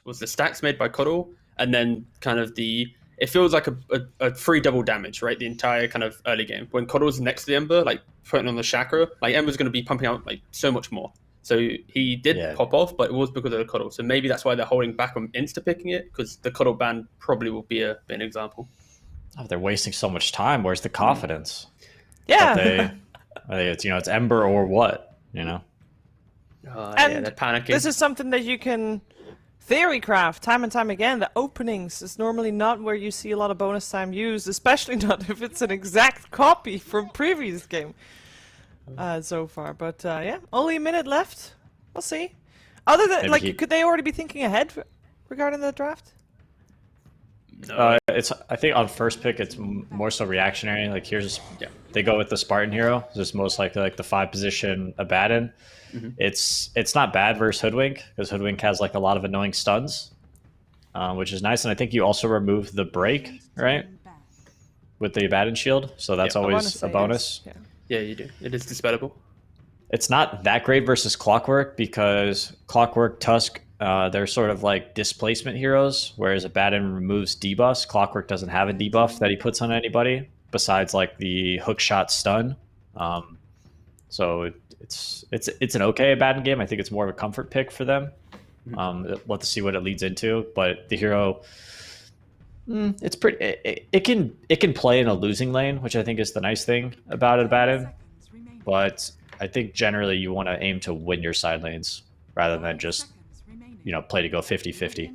was the stacks made by Coddle, and then kind of it feels like a free double damage, right? The entire kind of early game. When Coddle's next to the Ember, like putting on the chakra, like Ember's going to be pumping out like so much more. So he did pop off, but it was because of the Coddle. So maybe that's why they're holding back on insta picking it, because the Coddle ban probably will be an example. Oh, they're wasting so much time. Where's the confidence? Yeah. It's Ember or what, And they're panicking. This is something that you can theory craft time and time again. The openings is normally not where you see a lot of bonus time used, especially not if it's an exact copy from previous game so far. But only a minute left. We'll see. Other than could they already be thinking ahead regarding the draft? No. I think on first pick it's more so reactionary. Like they go with the Spartan hero. It's most likely like the 5 position Abaddon. Mm-hmm. It's not bad versus Hoodwink, because Hoodwink has like a lot of annoying stuns, which is nice. And I think you also remove the break, right, with the Abaddon shield, so that's always a bonus. Yes. Yeah, you do. It is dispellable. It's not that great versus Clockwork, because Clockwork, Tusk, they're sort of like displacement heroes, whereas Abaddon removes debuffs. Clockwork doesn't have a debuff that he puts on anybody besides like the hook shot stun. So it's an okay Abaddon game. I think it's more of a comfort pick for them. We'll have to see what it leads into, but the hero, it's pretty. It can play in a losing lane, which I think is the nice thing about Abaddon. But I think generally you want to aim to win your side lanes rather than just play to go 50-50.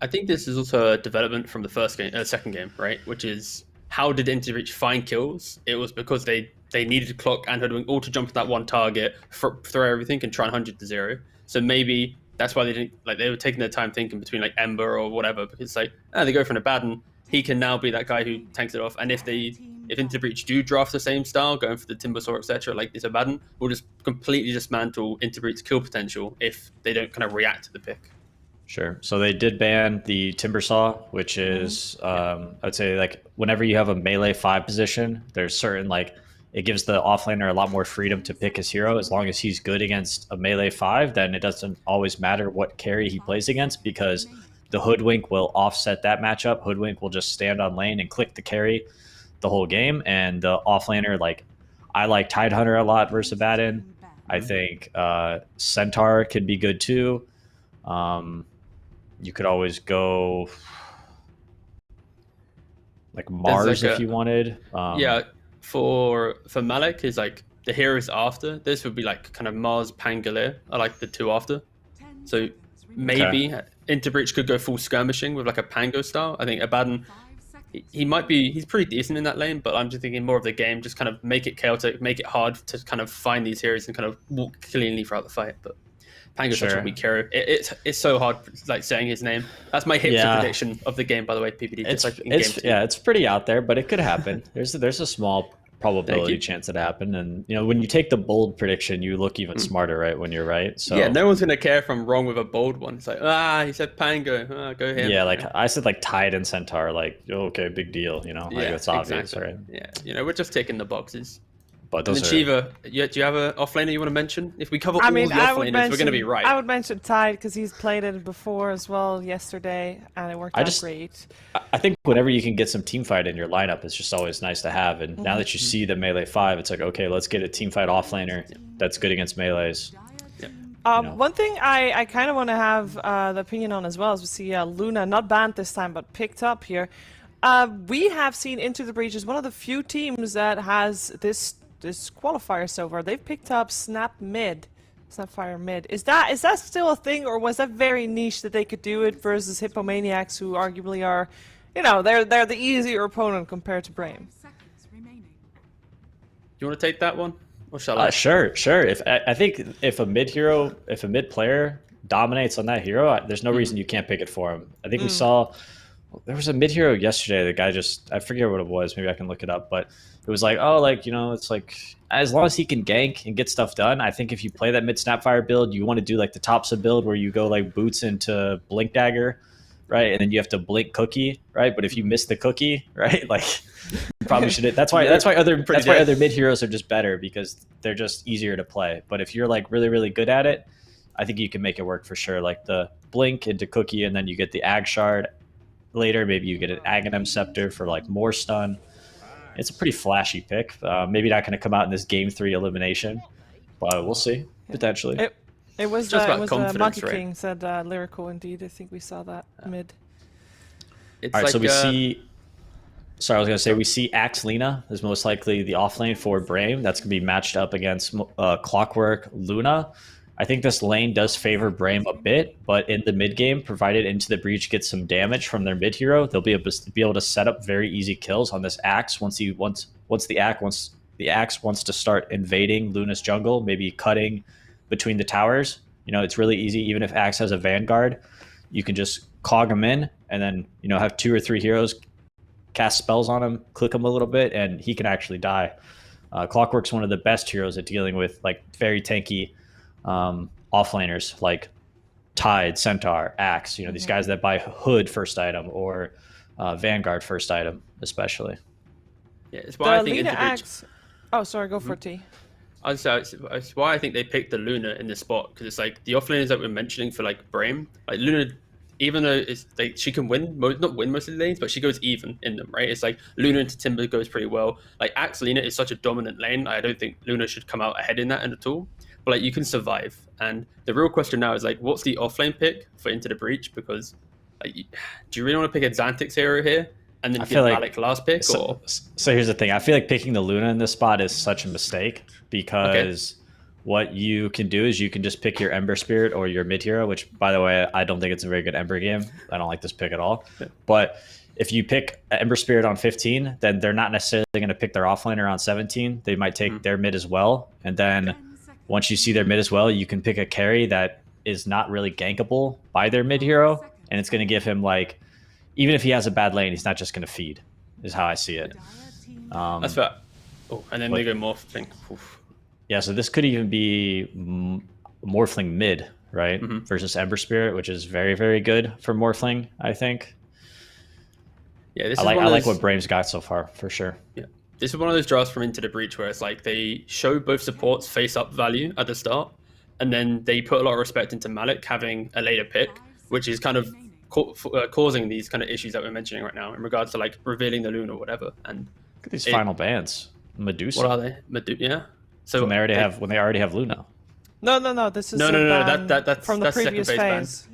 I think this is also a development from the second game, right? Which is, how did Interreach find kills? It was because they needed to clock and Hoodwink all to jump at that one target, throw everything, and try and 100 to 0. So maybe that's why they didn't, they were taking their time thinking between like Ember or whatever, because they go for an Abaddon. He can now be that guy who tanks it off. And if Interbreach do draft the same style, going for the Timbersaw, etc., like this Abaddon, will just completely dismantle Interbreach's kill potential if they don't kind of react to the pick. Sure. So they did ban the Timbersaw, which is, I'd say, like, whenever you have a melee 5 position, there's certain, like, it gives the offlaner a lot more freedom to pick his hero. As long as he's good against a melee 5, then it doesn't always matter what carry he plays against, because the Hoodwink will offset that matchup. Hoodwink will just stand on lane and click the carry the whole game. And the offlaner, like, I like Tidehunter a lot versus Abaddon. I think Centaur could be good too. You could always go like Mars if you wanted. For Malik is like the heroes after. This would be like kind of Mars, Pangolier. I like the 2 after. So maybe Interbreach could go full skirmishing with like a Pango style. I think Abaddon, he's pretty decent in that lane, but I'm just thinking more of the game, just kind of make it chaotic, make it hard to kind of find these heroes and kind of walk cleanly throughout the fight. But Pango's such a weak hero. It's so hard, like, saying his name. That's my hipster prediction of the game, by the way, PPD. It's pretty out there, but it could happen. There's a small probability chance it happened, and when you take the bold prediction, you look even smarter, right? When you're right. So yeah, no one's gonna care if I'm wrong with a bold one. It's like, he said Pango, go here. Yeah, like I said, like Tide and Centaur, like, okay, big deal, like it's obvious, right? Yeah, we're just ticking the boxes. But and then Shiva, do you have an offlaner you want to mention? If we cover all the offlaners, we're going to be right. I would mention Tide, because he's played it before as well yesterday, and it worked out great. I think whenever you can get some team fight in your lineup, it's just always nice to have. And now that you see the melee 5, it's like, okay, let's get a team fight offlaner that's good against melees. One thing I kind of want to have the opinion on as well is we see Luna, not banned this time, but picked up here. We have seen Into the Breach as one of the few teams that has this qualifier so far. They've picked up Snapfire mid. Is that still a thing, or was that very niche that they could do it versus Hippomaniacs, who arguably are, they're the easier opponent compared to Brame? You want to take that one, or shall I? Sure. I think if a mid player dominates on that hero, there's no reason you can't pick it for him. I think we saw there was a mid hero yesterday. The guy I forget what it was. Maybe I can look it up, but it was like, it's like, as long as he can gank and get stuff done, I think if you play that mid Snapfire build, you want to do like the Topsa build where you go like boots into Blink Dagger, right? And then you have to blink Cookie, right? But if you miss the Cookie, right, like, you probably should. That's why other mid heroes are just better, because they're just easier to play. But if you're like really, really good at it, I think you can make it work for sure. Like the blink into Cookie, and then you get the Ag Shard later. Maybe you get an Aghanim Scepter for like more stun. It's a pretty flashy pick. Maybe not going to come out in this game 3 elimination, but we'll see, potentially. It was just about Monkey right? King said lyrical indeed. I think we saw that mid. It's all right, like, so we see. Sorry, I was going to say we see Axe Lina is most likely the offlane for Brame. That's going to be matched up against Clockwork Luna. I think this lane does favor Brame a bit, but in the mid game, provided Into the Breach gets some damage from their mid hero, they'll be able to set up very easy kills on this Axe once the Axe wants to start invading Luna's jungle, maybe cutting between the towers. You know, it's really easy. Even if Axe has a Vanguard, you can just cog him in and then, you know, have 2 or 3 heroes cast spells on him, click him a little bit, and he can actually die. Clockwork's one of the best heroes at dealing with like very tanky offlaners like Tide, Centaur, Axe. You know, these guys that buy Hood first item or Vanguard first item, especially. Yeah, it's why I think Lina Into Breach. Axe. Oh, sorry, go for it, T. It's why I think they picked the Luna in this spot, because it's like the offlaners that we're mentioning for like Brame, like Luna, even though it's like she can not win most of the lanes, but she goes even in them, right? It's like Luna into Timber goes pretty well. Like Axe Lina is such a dominant lane. I don't think Luna should come out ahead in that end at all. But like you can survive. And the real question now is like, what's the offlane pick for Into the Breach? Because like, do you really want to pick a Xantix hero here and then give Malik last pick? So here's the thing. I feel like picking the Luna in this spot is such a mistake because what you can do is you can just pick your Ember Spirit or your mid hero, which, by the way, I don't think it's a very good Ember game. I don't like this pick at all. Yeah. But if you pick Ember Spirit on 15, then they're not necessarily going to pick their offlaner on 17. They might take their mid as well. And then once you see their mid as well, you can pick a carry that is not really gankable by their mid hero. And it's going to give him, like, even if he has a bad lane, he's not just going to feed, is how I see it. That's fair. Oh, and then they go Morphling. Oof. Yeah, so this could even be Morphling mid, right? Versus Ember Spirit, which is very, very good for Morphling, I think. Yeah, I like what Brame's got so far, for sure. Yeah, this is one of those drafts from Into the Breach where it's like they show both supports face-up value at the start, and then they put a lot of respect into Malik having a later pick, which is kind of causing these kind of issues that we're mentioning right now in regards to like revealing the Luna or whatever. And look at these final bans. Medusa. What are they? Yeah. So when they already have Luna. No. This is no. That's from the previous phase.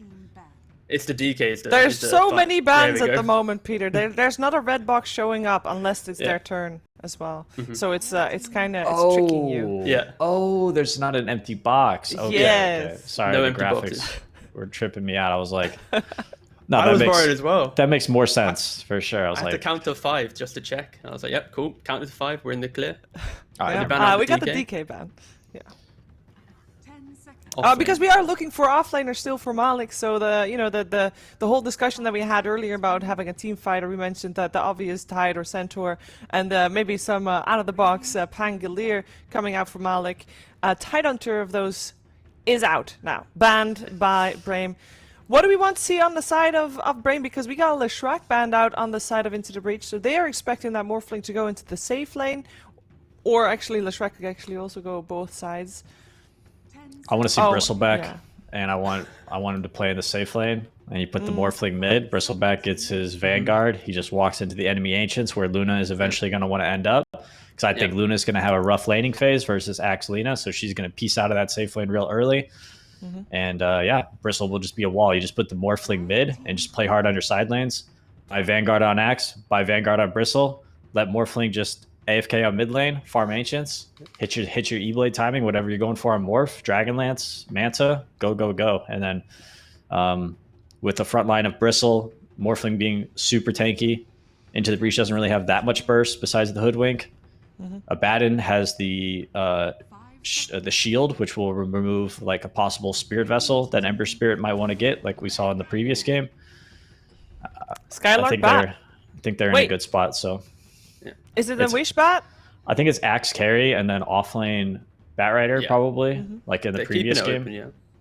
It's the DKs. There's so many bans at the moment, Peter. There's not a red box showing up unless it's their turn as well. So it's kind of tricking you. Yeah. Oh, there's not an empty box. Okay. Yes. Okay. Sorry, no the graphics boxes. were tripping me out. I was like, no, I was worried as well. That makes more sense for sure. I had to count to 5 just to check. And I was like, yep, cool. Count to 5. We're in the clear. All right. We got the DK ban. Yeah. Because we are looking for offlaner still for Malik, so the whole discussion that we had earlier about having a team fighter, we mentioned that the obvious Tide or Centaur, and maybe some out of the box Pangolier coming out for Malik. Tidehunter of those is out now, banned by Brame. What do we want to see on the side of Brame? Because we got a Leshrac banned out on the side of Into the Breach, so they are expecting that Morphling to go into the safe lane, or actually Leshrac could actually also go both sides. I want to see Bristleback, and I want him to play in the safe lane. And you put the Morphling mid. Bristleback gets his Vanguard. He just walks into the enemy Ancients, where Luna is eventually going to want to end up. Because I think Luna's going to have a rough laning phase versus Axe Lina, so she's going to piece out of that safe lane real early. And Bristle will just be a wall. You just put the Morphling mid and just play hard on your side lanes. Buy Vanguard on Axe, buy Vanguard on Bristle. Let Morphling just AFK on mid lane, farm Ancients, hit your E-Blade timing, whatever you're going for on Morph, Dragonlance, Manta, go. And then with the front line of Bristle, Morphling being super tanky, Into the Breach doesn't really have that much burst besides the Hoodwink. Abaddon has the shield, which will remove like a possible Spirit Vessel that Ember Spirit might want to get, like we saw in the previous game. Skylark I think they're in a good spot, so... Is it a Wish Bat? I think it's Axe Carry and then offlane Batrider probably, like in the previous game.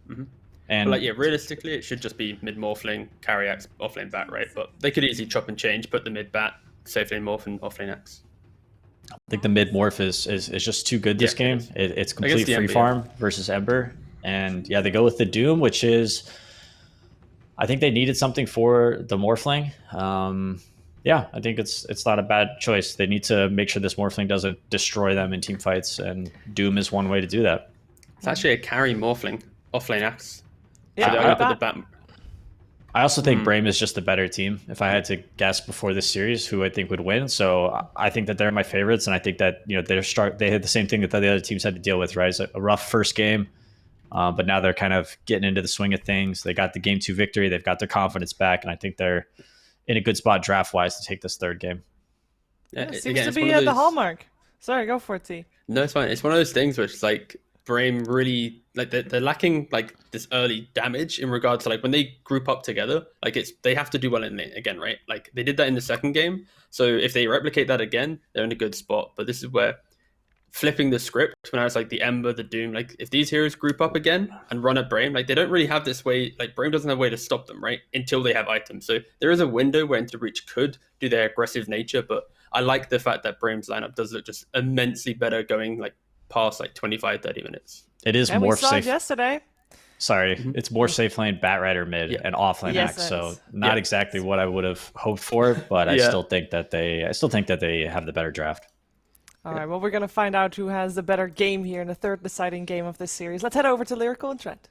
Open, And but realistically, it should just be mid Morphling, carry Axe, offlane Bat, right? But they could easily chop and change, put the mid Bat, safe lane Morph, and offlane Axe. I think the mid Morph is just too good this game. It's complete free farm versus Ember, And yeah, they go with the Doom, which is, I think they needed something for the Morphling. Yeah, I think it's not a bad choice. They need to make sure this Morphling doesn't destroy them in team fights, and Doom is one way to do that. It's actually a carry Morphling offlane axe. Yeah, I also think Brame is just the better team, if I had to guess before this series who I think would win. So I think that they're my favorites, and I think that they had the same thing that the other teams had to deal with, right? It's a rough first game, but now they're kind of getting into the swing of things. They got the game 2 victory. They've got their confidence back, and I think they're in a good spot draft-wise to take this third game. Yeah, it seems to be the hallmark. Sorry, go for it, T. No, it's fine. It's one of those things where it's like Brame really, like, they're lacking like this early damage in regards to like when they group up together, like they have to do well in it again, right? Like they did that in the second game, so if they replicate that again, they're in a good spot. But this is where flipping the script, when I was like the Ember, the Doom, like if these heroes group up again and run at Brame, like they don't really have this way, like Brame doesn't have a way to stop them, right? Until they have items. So there is a window where Into Breach could do their aggressive nature, but I like the fact that Brame's lineup does look just immensely better going like past like 25, 30 minutes. It is more safe. Yesterday. Sorry, it's more safe lane Bat Rider mid and offlane axe. So not exactly what I would have hoped for, but I still think that they have the better draft. All right, well, we're going to find out who has the better game here in the third deciding game of this series. Let's head over to Lyrical and Trent.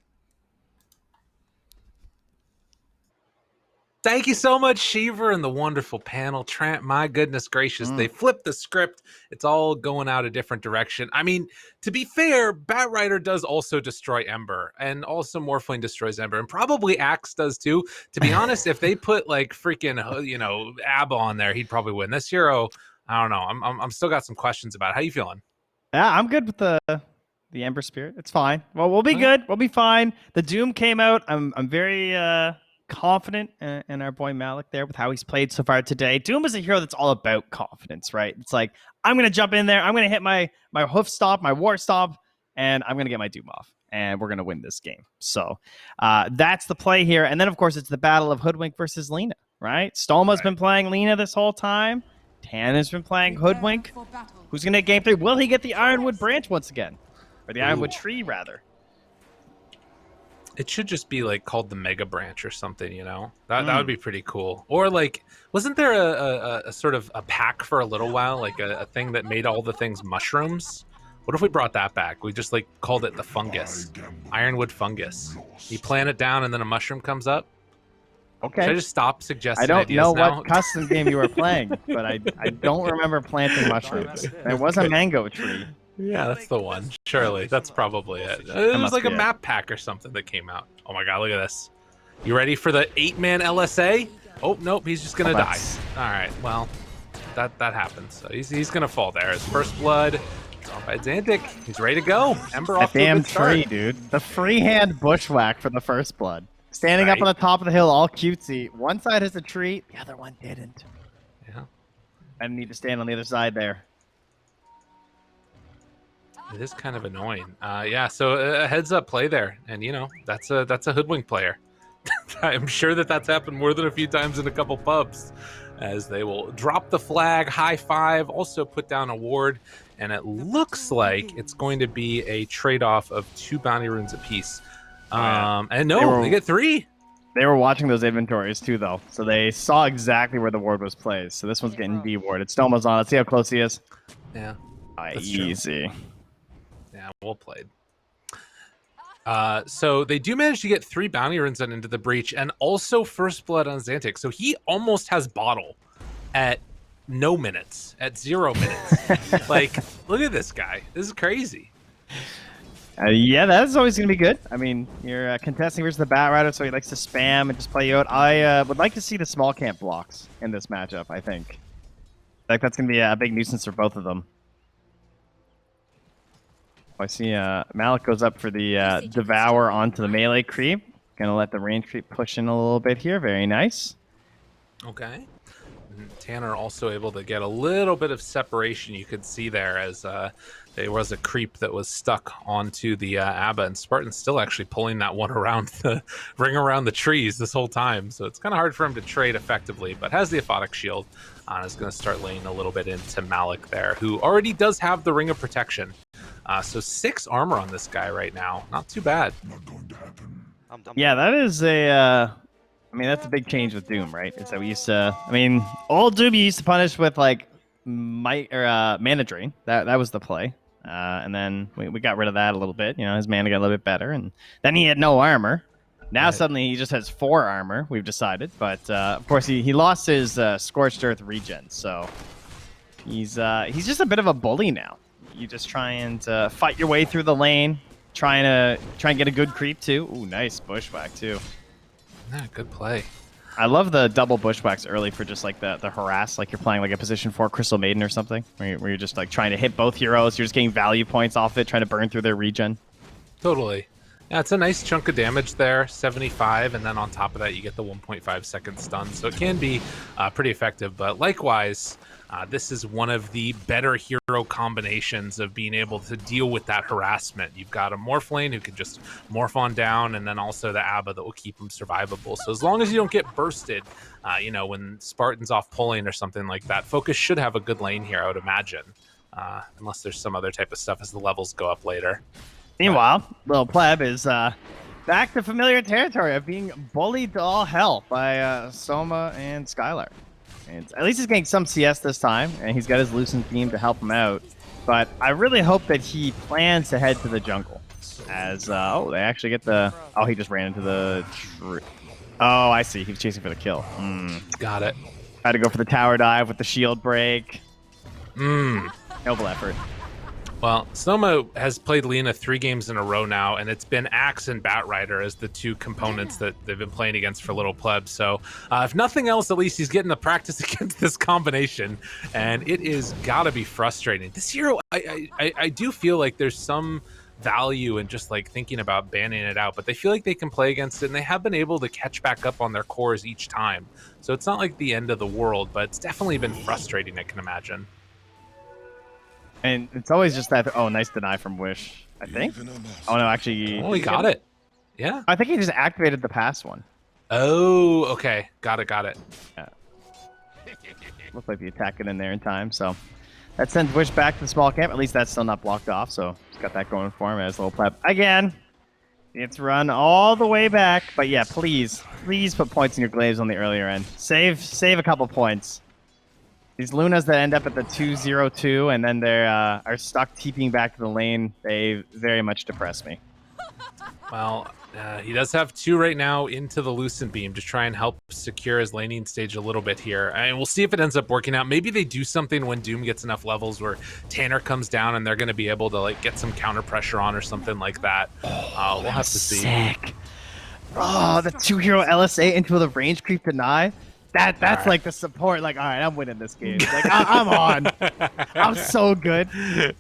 Thank you so much, Shiver, and the wonderful panel. Trent, my goodness gracious, they flipped the script. It's all going out a different direction. I mean, to be fair, Bat Rider does also destroy Ember, and also Morphling destroys Ember, and probably Axe does too. To be honest, if they put like freaking, Abba on there, he'd probably win. This hero, I don't know. I'm still got some questions about it. How you feeling? Yeah, I'm good with the Ember Spirit. It's fine. Well, we'll be good. We'll be fine. The Doom came out. I'm very confident in our boy Malik there with how he's played so far today. Doom is a hero that's all about confidence, right? It's like, I'm going to jump in there. I'm going to hit my hoof stop, my war stop, and I'm going to get my Doom off. And we're going to win this game. So that's the play here. And then, of course, it's the battle of Hoodwink versus Lina, right? Stolma's been playing Lina this whole time. Tan has been playing Hoodwink. Who's going to get game 3? Will he get the Ironwood branch once again? Or the Ironwood tree, rather? It should just be like called the Mega Branch or something, you know? That would be pretty cool. Or like, wasn't there a sort of a pack for a little while, like a thing that made all the things mushrooms? What if we brought that back? We just like called it the fungus, Ironwood fungus. You plant it down and then a mushroom comes up. Okay. Should I just stop suggesting I don't ideas know now? what custom game you were playing, but I don't remember planting mushrooms. There was a mango tree. Yeah, that's the one. Surely, that's probably it. It was like a map pack or something that came out. Oh my god, look at this. You ready for the 8-man LSA? Oh, nope, he's just gonna die. All right, well, that happens. So he's gonna fall there. His first blood. All right, Xantic, he's ready to go. Ember off to a damn good start. tree, dude. The freehand bushwhack for the first blood. Standing up on the top of the hill, all cutesy. One side has a tree, the other one didn't. Yeah. I need to stand on the other side there. It is kind of annoying. Yeah, so a heads up play there, and you know that's a Hoodwink player. I'm sure that's happened more than a few times in a couple pubs, as they will drop the flag, high five, also put down a ward, and it looks like it's going to be a trade-off of 2 bounty runes apiece. And no, they get 3. They were watching those inventories too, though, so they saw exactly where the ward was placed. So this one's getting D-warded. Stoma's on. Let's see how close he is. Yeah, easy. Yeah, well played. So they do manage to get 3 bounty runes into the breach, and also first blood on Xantic. So he almost has bottle at no minutes, at 0 minutes. Like, look at this guy. This is crazy. Yeah, that's always going to be good. I mean, you're contesting versus the Bat Rider, so he likes to spam and just play you out. I would like to see the small camp blocks in this matchup, I think. Like, that's going to be a big nuisance for both of them. I see Malik goes up for the Devour onto the melee creep. Going to let the range creep push in a little bit here. Very nice. Okay. Tanner also able to get a little bit of separation, you could see there, as there was a creep that was stuck onto the Abba, and Spartan's still actually pulling that one around the ring around the trees this whole time, so it's kind of hard for him to trade effectively, but has the Aphotic Shield on. Is going to start laying a little bit into Malik there, who already does have the Ring of Protection. So 6 armor on this guy right now. Not too bad. Yeah, that is that's a big change with Doom, right? Is that we used to, old Doom you used to punish with like mana drain. That was the play. And then we got rid of that a little bit. His mana got a little bit better, and then he had no armor. Now suddenly he just has 4 armor. We've decided, but of course he lost his Scorched Earth regen, so he's just a bit of a bully now. You just try and fight your way through the lane, try and get a good creep too. Ooh, nice bushwhack too. Yeah, good play. I love the double bushwhacks early for just like the harass, like you're playing like a position 4 Crystal Maiden or something, where you're just like trying to hit both heroes. You're just getting value points off it, trying to burn through their regen. Totally. Yeah, it's a nice chunk of damage there, 75, and then on top of that you get the 1.5 second stun, so it can be pretty effective. But likewise, this is one of the better hero combinations of being able to deal with that harassment. You've got a Morph lane who can just morph on down, and then also the Abba that will keep him survivable. So as long as you don't get bursted, when Spartan's off pulling or something like that, Focus should have a good lane here, I would imagine. Unless there's some other type of stuff as the levels go up later. Meanwhile, little pleb is back to familiar territory of being bullied to all hell by Soma and Skylar. And at least he's getting some CS this time, and he's got his Lucent Beam to help him out. But I really hope that he plans to head to the jungle. As, they actually get the... Oh, he just ran into the tree. Oh, I see. He was chasing for the kill. Got it. Had to go for the tower dive with the shield break. Noble effort. Well, Soma has played Lina 3 games in a row now, and it's been Axe and Batrider as the 2 components that they've been playing against for Little Pleb. So, if nothing else, at least he's getting the practice against this combination, and it is gotta be frustrating. This hero, I do feel like there's some value in just like thinking about banning it out, but they feel like they can play against it, and they have been able to catch back up on their cores each time. So it's not like the end of the world, but it's definitely been frustrating, I can imagine. And it's always just that... Oh, nice deny from Wish, I think. Oh, no, actually... Oh, he got it. Yeah. I think he just activated the past one. Oh, okay. Got it. Yeah. Looks like the attack got in there in time, so... That sends Wish back to the small camp. At least that's still not blocked off, so he's got that going for him as Little Pleb. Again! It's run all the way back. But yeah, please put points in your glaives on the earlier end. Save a couple points. These Lunas that end up at the 2-0-2 and then they are stuck TPing back to the lane, they very much depress me. Well, he does have 2 right now into the Lucent Beam to try and help secure his laning stage a little bit here. And we'll see if it ends up working out. Maybe they do something when Doom gets enough levels where Tanner comes down and they're going to be able to like get some counter pressure on or something like that. We'll have to see. Sick. Oh, the 2-hero LSA into the range creep deny. That's right. Like the support. Like, all right, I'm winning this game. Like, I'm on. I'm so good.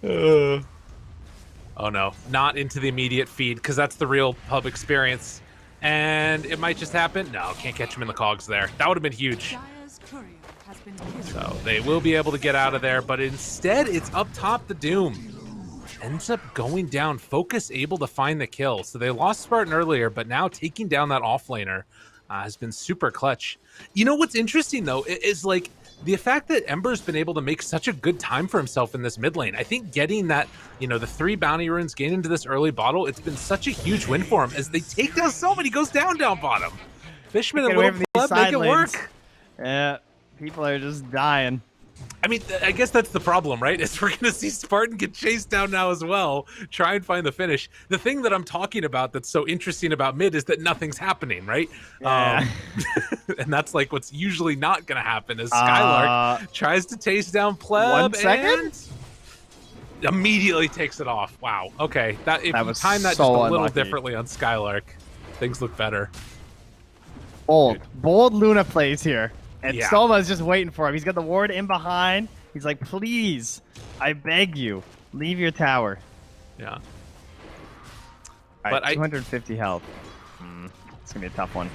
Oh no, not into the immediate feed because that's the real pub experience. And it might just happen. No, can't catch him in the cogs there. That would have been huge. So they will be able to get out of there, but instead it's up top the Doom. Ends up going down. Focus able to find the kill. So they lost Spartan earlier, but now taking down that offlaner has been super clutch. You know what's interesting though is like the fact that Ember's been able to make such a good time for himself in this mid lane. I think getting that, the 3 bounty runes, getting into this early bottle, it's been such a huge win for him as they take down so many, goes down bottom. Fishman and Little Pleb make it work. Yeah, people are just dying. I mean, I guess that's the problem, right? Is we're going to see Spartan get chased down now as well, try and find the finish. The thing that I'm talking about that's so interesting about mid is that nothing's happening, right? Yeah. And that's like what's usually not going to happen as Skylark tries to chase down Pleb 1 second? and immediately takes it off. Wow. Okay. If you was time that so just a little unlucky. differently on Skylark, things look better. Bold Luna plays here. And Yeah. Soma's just waiting for him. He's got the ward in behind. He's like, please, I beg you, leave your tower. Yeah. All But right, 250 health. It's going to be a tough one.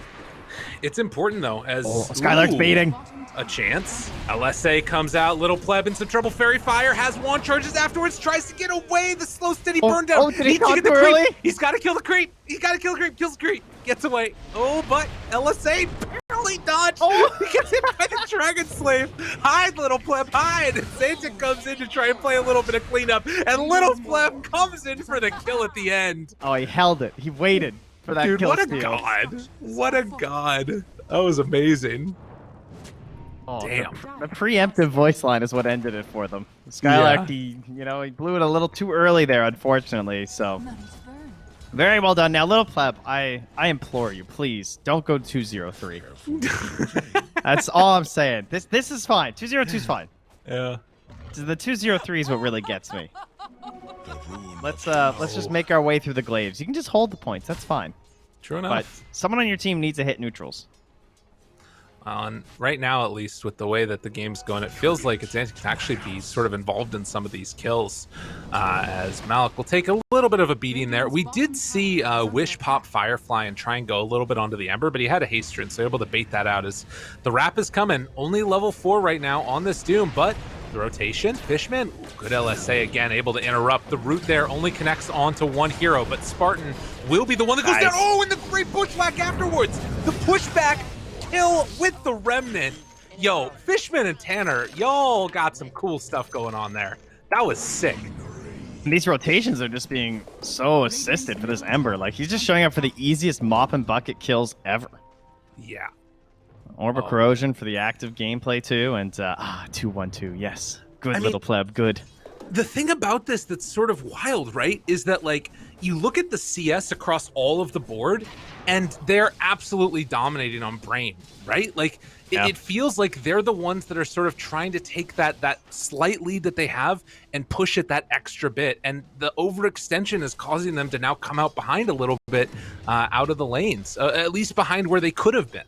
It's important, though, as... Skylark's Ooh, baiting. a chance. LSA comes out, Little Pleb in some trouble. Fairy Fire has wand charges afterwards, tries to get away. The slow steady burn down. Oh, did he Needs to talk get the too creep. early? He's got to kill the creep. Kills the creep. Gets away. Oh, but LSA barely dodged. Oh, he gets hit by the Dragon Slave. Hide, little pleb, hide. And Santa comes in to try and play a little bit of cleanup, and little pleb comes in for the kill at the end. Oh, he held it. He waited for that Dude, kill what a steal. god. What a god. That was amazing. Oh, Damn. The preemptive voice line is what ended it for them. Skylark, he blew it a little too early there, unfortunately. So, very well done. Now, little pleb, I implore you, please don't go 203. That's all I'm saying. This is fine. 202 is fine. Yeah. The 203 is what really gets me. Let's just make our way through the glaives. You can just hold the points. That's fine. True enough. But someone on your team needs to hit neutrals. And right now, at least with the way that the game's going, it feels like Xanthi can actually be sort of involved in some of these kills, as Malik will take a little bit of a beating there. We did see Wish pop Firefly and try and go a little bit onto the Ember, but he had a haste rune, so able to bait that out as the wrap is coming. Only level 4 right now on this Doom, but the rotation, Fishman, good LSA again, able to interrupt. The root there only connects onto one hero, but Spartan will be the one that goes down. Oh, and the great pushback afterwards. The pushback kill with the remnant. Yo, Fishman and Tanner, y'all got some cool stuff going on there. That was sick. And these rotations are just being so assisted for this Ember. Like, he's just showing up for the easiest mop and bucket kills ever. Yeah. Orb of Corrosion for the active gameplay too, and 2-1-2, yes. Good little pleb, good. The thing about this that's sort of wild, right, is that, like, you look at the CS across all of the board, and they're absolutely dominating on Brame, right? Like, it feels like they're the ones that are sort of trying to take that slight lead that they have and push it that extra bit, and the overextension is causing them to now come out behind a little bit out of the lanes, at least behind where they could have been.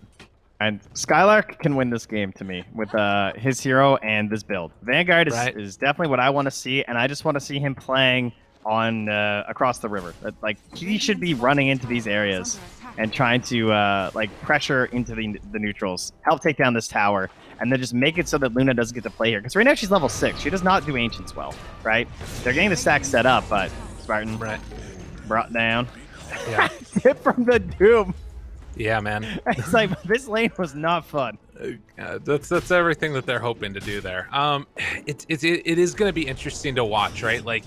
And Skylark can win this game to me with his hero and this build. Vanguard is definitely what I want to see, and I just want to see him playing on across the river. Like, he should be running into these areas and trying to like pressure into the neutrals, help take down this tower, and then just make it so that Luna doesn't get to play here. Because right now she's level 6. She does not do Ancients well, right? They're getting the stack set up, but Spartan brought down. Yeah. Tip from the Doom. Yeah, man. It's like, this lane was not fun. That's everything that they're hoping to do there. It is going to be interesting to watch, right? Like,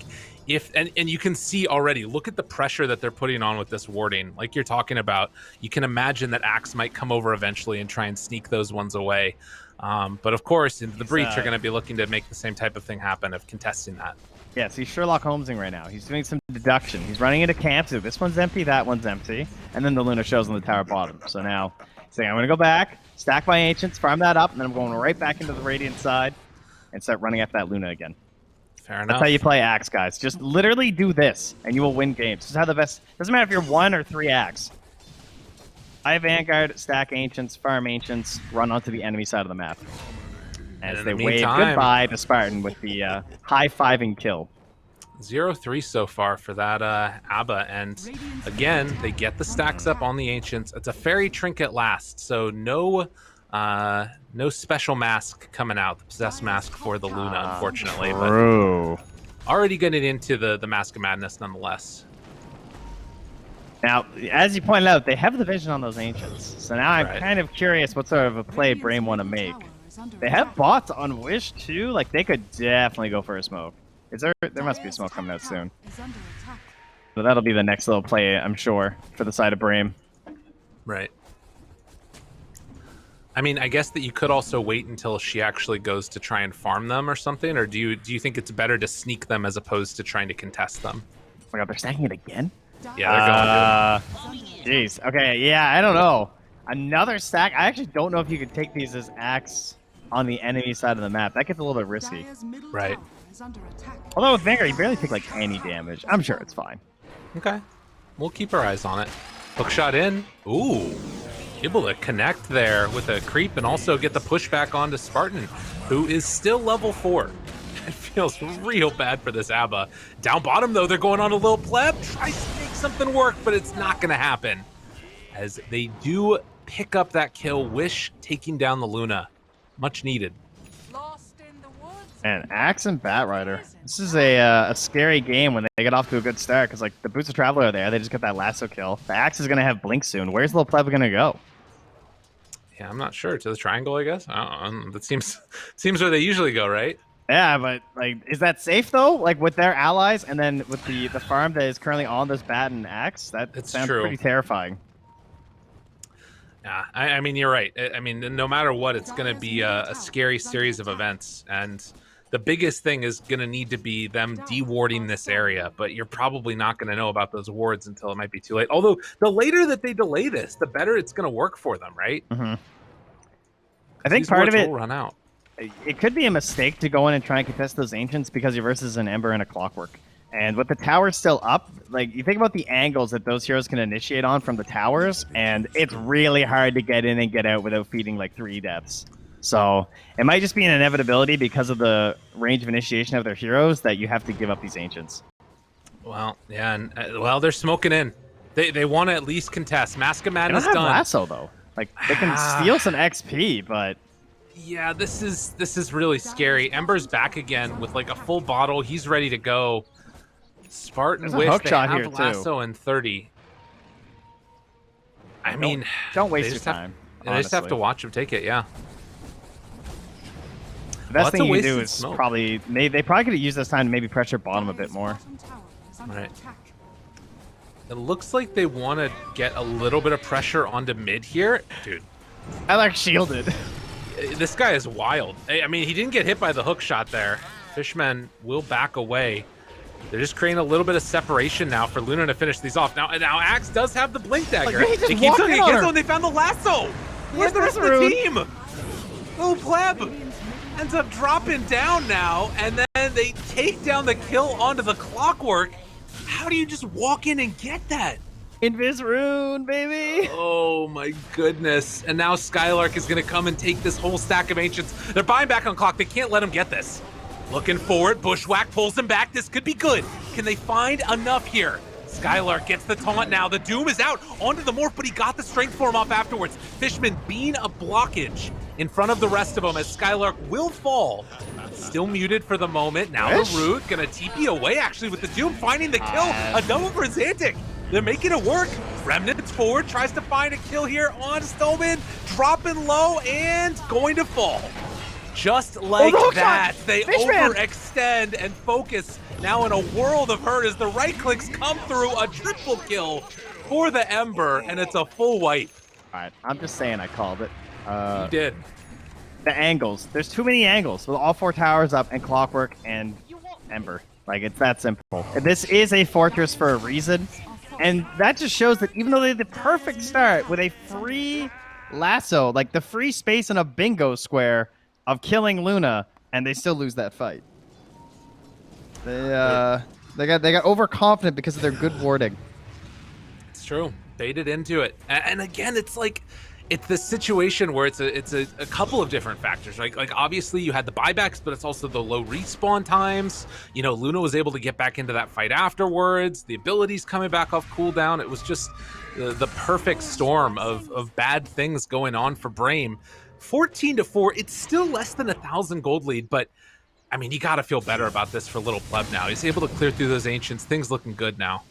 and you can see already, look at the pressure that they're putting on with this warding. Like you're talking about, you can imagine that Axe might come over eventually and try and sneak those ones away. But of course, in the Breach are going to be looking to make the same type of thing happen of contesting that. Yeah, so he's Sherlock Holmesing right now. He's doing some deduction. He's running into camps. So this one's empty, that one's empty. And then the Luna shows on the tower bottom. So now he's saying, I'm going to go back, stack my Ancients, farm that up, and then I'm going right back into the Radiant side and start running after that Luna again. Fair enough. That's how you play Axe, guys. Just literally do this, and you will win games. This is how the best... Doesn't matter if you're 1 or 3 Axe. I Vanguard, stack Ancients, farm Ancients, run onto the enemy side of the map. As they wave goodbye to Spartan with the high-fiving kill. 0-3 so far for that ABBA, and again, they get the stacks up on the Ancients. It's a Fairy Trinket last, so no special mask coming out, the Possessed Mask for the Luna, unfortunately. But already getting into the Mask of Madness nonetheless. Now, as you pointed out, they have the vision on those Ancients, so now I'm kind of curious what sort of a play Brame want to make. They have bots on Wish too, like they could definitely go for a smoke. There must be a smoke coming out soon. So that'll be the next little play, I'm sure, for the side of Brame. Right. I mean, I guess that you could also wait until she actually goes to try and farm them or something, or do you think it's better to sneak them as opposed to trying to contest them? Oh my god, they're stacking it again? Yeah, they're going to. Jeez. Okay, yeah, I don't know. Another stack? I actually don't know if you could take these as Axe on the enemy side of the map. That gets a little bit risky. Right. Although with Vanguard, you barely take like any damage. I'm sure it's fine. Okay. We'll keep our eyes on it. Hookshot in. Ooh. Able to connect there with a creep and also get the pushback onto Spartan, who is still level 4. It feels real bad for this ABBA. Down bottom, though, they're going on a little pleb. Tries to make something work, but it's not going to happen. As they do pick up that kill, Wish taking down the Luna. Much needed. And Axe and Batrider. This is a scary game when they get off to a good start, because like the Boots of Traveler are there. They just got that lasso kill. The Axe is going to have Blink soon. Where's Little Pleb going to go? Yeah, I'm not sure. To the triangle, I guess. I don't know. That seems where they usually go, right? Yeah, but like, is that safe though? Like with their allies, and then with the farm that is currently on this bat and axe, that It's sounds true. pretty terrifying. Yeah, I mean, you're right. I mean, no matter what, it's going to be a scary series of events. And the biggest thing is going to need to be them dewarding this area. But you're probably not going to know about those wards until it might be too late. Although, the later that they delay this, the better it's going to work for them, right? Mm-hmm. I think These part of wards it, will run out. it could be a mistake to go in and try and contest those Ancients because you're versus an Ember and a Clockwork. And with the towers still up, like, you think about the angles that those heroes can initiate on from the towers, and it's really hard to get in and get out without feeding, like, 3 deaths. So it might just be an inevitability because of the range of initiation of their heroes that you have to give up these Ancients. Well, yeah, and well, they're smoking in. They want to at least contest. Mask of They don't Madness have done. Lasso, though. Like, they can steal some XP, but... Yeah, this is really scary. Ember's back again with, like, a full bottle. He's ready to go. Spartan There's a wish hook they shot have here, too. Lasso in 30. I mean, don't waste they your just have- time. They just have to honestly. watch him take it, yeah. The best Well, that's thing a you can wasted do is smoke. probably... They probably could have used this time to maybe pressure bottom a bit more. Right. It looks like they want to get a little bit of pressure onto mid here. Dude, I like shielded. this guy is wild. I mean, he didn't get hit by the hook shot there. Fishmen will back away. They're just creating a little bit of separation now for Luna to finish these off. Now Axe does have the blink dagger. Like, he just They keep walked doing in it on against her. them. They found the lasso. Where's the rest of the Rune? team? Little pleb ends up dropping down now, and then they take down the kill onto the Clockwork. How do you just walk in and get that? Invis Rune, baby! Oh my goodness. And now Skylark is going to come and take this whole stack of Ancients. They're buying back on clock. They can't let him get this. Looking forward, Bushwhack pulls him back. This could be good. Can they find enough here? Skylark gets the taunt now. The Doom is out onto the Morph, but he got the strength form off afterwards. Fishman being a blockage in front of the rest of them as Skylark will fall. Still muted for the moment. Now the Root gonna TP away actually with the Doom, finding the kill. A double for Xantic. They're making it work. Remnant's forward, tries to find a kill here on Stillman. Dropping low and going to fall. Just like that, they overextend and focus now in a world of hurt as the right clicks come through. A triple kill for the Ember, and it's a full wipe. All right, I'm just saying I called it. You did. The angles. There's too many angles with all 4 towers up and Clockwork and Ember. Like, it's that simple. This is a fortress for a reason, and that just shows that even though they had the perfect start with a free lasso, like the free space in a bingo square of killing Luna, and they still lose that fight. They got overconfident because of their good warding. It's true. Baited into it. And again, it's like, it's this situation where it's a couple of different factors, right? Like, obviously you had the buybacks, but it's also the low respawn times. You know, Luna was able to get back into that fight afterwards. The abilities coming back off cooldown. It was just the perfect storm of bad things going on for Brame. 14-4, it's still less than 1,000 gold lead, but I mean, you got to feel better about this for Little Pleb now. He's able to clear through those Ancients. Things looking good now.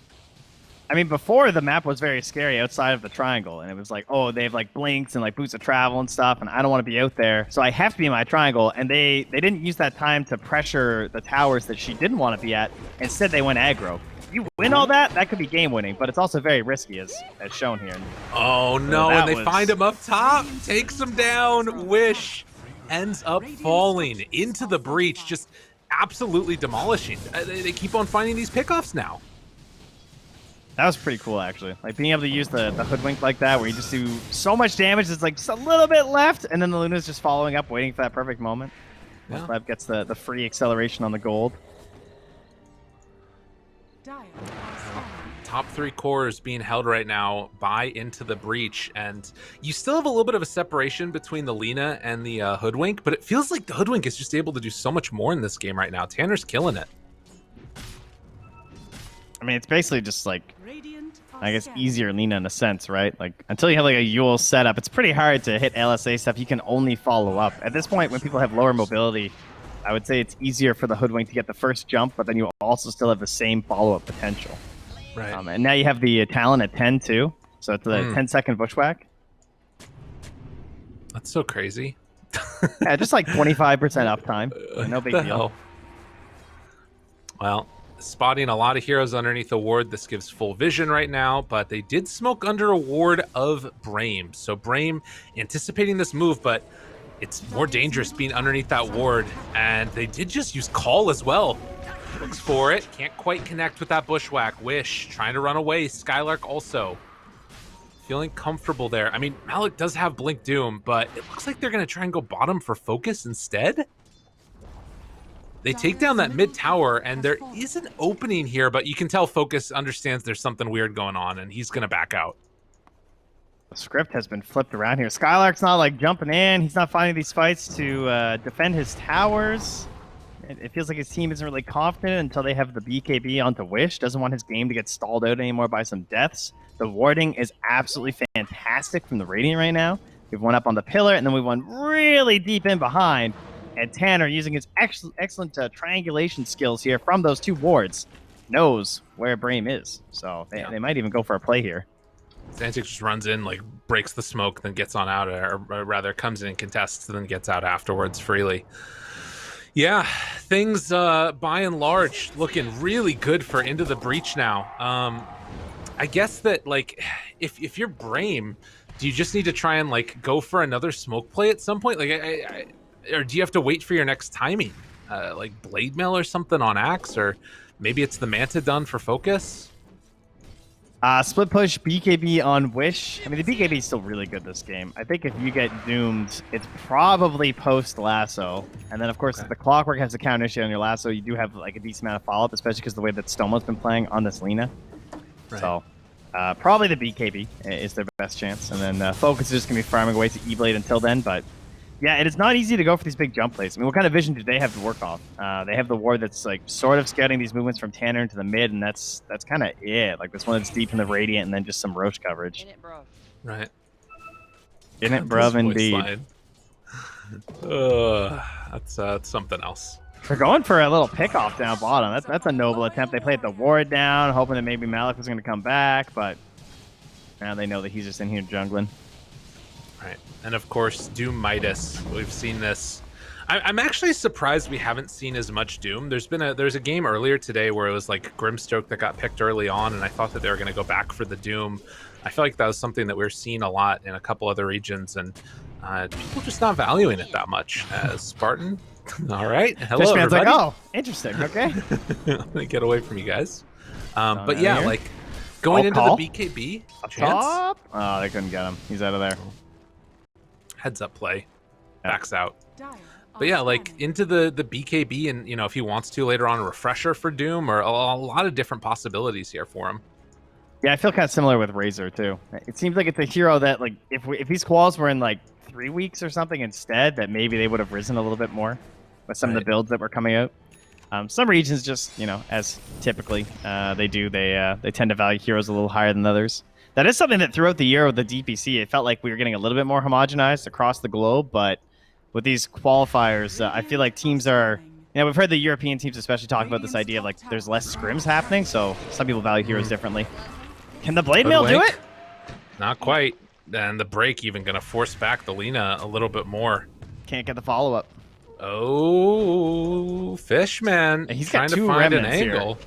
I mean, before the map was very scary outside of the triangle, and it was like, oh, they have like blinks and like boots of travel and stuff, and I don't want to be out there, so I have to be in my triangle. And they didn't use that time to pressure the towers that she didn't want to be at. Instead, they went aggro. You win all that could be game winning, but it's also very risky as shown here. Oh no, and they find him up top, takes him down. Wish ends up falling into the breach, just absolutely demolishing. They keep on finding these pickoffs now. That was pretty cool, actually. Like, being able to use the hoodwink like that, where you just do so much damage, it's like just a little bit left, and then the Luna's just following up, waiting for that perfect moment. Yeah. Lev gets the free acceleration on the gold. Top 3 cores being held right now by Into the Breach, and you still have a little bit of a separation between the Lina and the Hoodwink, but it feels like the Hoodwink is just able to do so much more in this game right now. Tanner's killing it. I mean, it's basically just like, I guess, easier Lina in a sense, right? Like, until you have like a Yule setup, it's pretty hard to hit LSA stuff. You can only follow up. At this point, when people have lower mobility, I would say it's easier for the Hoodwink to get the first jump, but then you also still have the same follow-up potential. Right. And now you have the Talon at 10 too, so it's the 10-second Bushwhack. That's so crazy. Yeah, just like 25% uptime. No big The deal. hell? Well, spotting a lot of heroes underneath a ward. This gives full vision right now, but they did smoke under a ward of Brame. So Brame anticipating this move, but it's more dangerous being underneath that ward. And they did just use Call as well. Looks for it. Can't quite connect with that Bushwhack. Wish trying to run away. Skylark also feeling comfortable there. I mean, Malik does have Blink Doom, but it looks like they're going to try and go bottom for focus instead. They take down that mid tower, and there is an opening here, but you can tell Focus understands there's something weird going on, and he's going to back out. The script has been flipped around here. Skylark's not like jumping in. He's not finding these fights to defend his towers. It feels like his team isn't really confident until they have the BKB onto Wish. Doesn't want his game to get stalled out anymore by some deaths. The warding is absolutely fantastic from the Radiant right now. We've one up on the pillar, and then we went really deep in behind. And Tanner, using his excellent triangulation skills here from those two wards, knows where Brame is. So they might even go for a play here. Xantic just runs in, like, breaks the smoke, then gets on out, or rather comes in and contests, and then gets out afterwards freely. Yeah, things, by and large, looking really good for Into the Breach now. I guess that, like, if you're Brame, do you just need to try and, like, go for another smoke play at some point? Like, or do you have to wait for your next timing? Like Blade Mail or something on Axe, or maybe it's the Manta done for Focus? Split push BKB on Wish. I mean, the BKB is still really good this game. I think if you get doomed, it's probably post lasso. And then, of course, if the Clockwork has a counter issue on your lasso, you do have like a decent amount of follow-up, especially because the way that Stoma's been playing on this Lina. Right. So probably the BKB is their best chance. And then Focus is just going to be farming away to E-Blade until then. But yeah, it is not easy to go for these big jump plays. I mean, what kind of vision do they have to work off? They have the ward that's like sort of scouting these movements from Tanner into the mid, and that's kind of it. Like this one that's deep in the Radiant, and then just some Roche coverage. In it, bro. Right. In it, bruv, indeed. That's something else. They're going for a little pick-off down bottom. That's a noble attempt. They played the ward down, hoping that maybe Malik was going to come back, but now they know that he's just in here jungling. Right. And of course, Doom Midas. We've seen this. I'm actually surprised we haven't seen as much Doom. There's a game earlier today where it was like Grimstroke that got picked early on, and I thought that they were going to go back for the Doom. I feel like that was something that we were seeing a lot in a couple other regions, and people just not valuing it that much. As Spartan, all right. Hello, Fishman's everybody. like, oh, interesting. Okay. I'm gonna get away from you guys. But yeah, like going into call? the BKB chance. Top? Oh, they couldn't get him. He's out of there. Heads up play, backs out. But yeah, like into the BKB, and you know, if he wants to later on, a refresher for Doom, or a lot of different possibilities here for him. Yeah, I feel kind of similar with Razor too. It seems like it's a hero that like if these quals were in like 3 weeks or something instead, that maybe they would have risen a little bit more with some of the builds that were coming out. Some regions just, you know, as typically they do, they tend to value heroes a little higher than others. That is something that throughout the year with the DPC, it felt like we were getting a little bit more homogenized across the globe. But with these qualifiers, I feel like teams are, you know, we've heard the European teams especially talk about this idea of like there's less scrims happening. So some people value heroes differently. Can the Blade Mail do it? Not quite. And the break even going to force back the Lina a little bit more. Can't get the follow-up. Oh, Fishman. He's trying got to two find an remnants angle.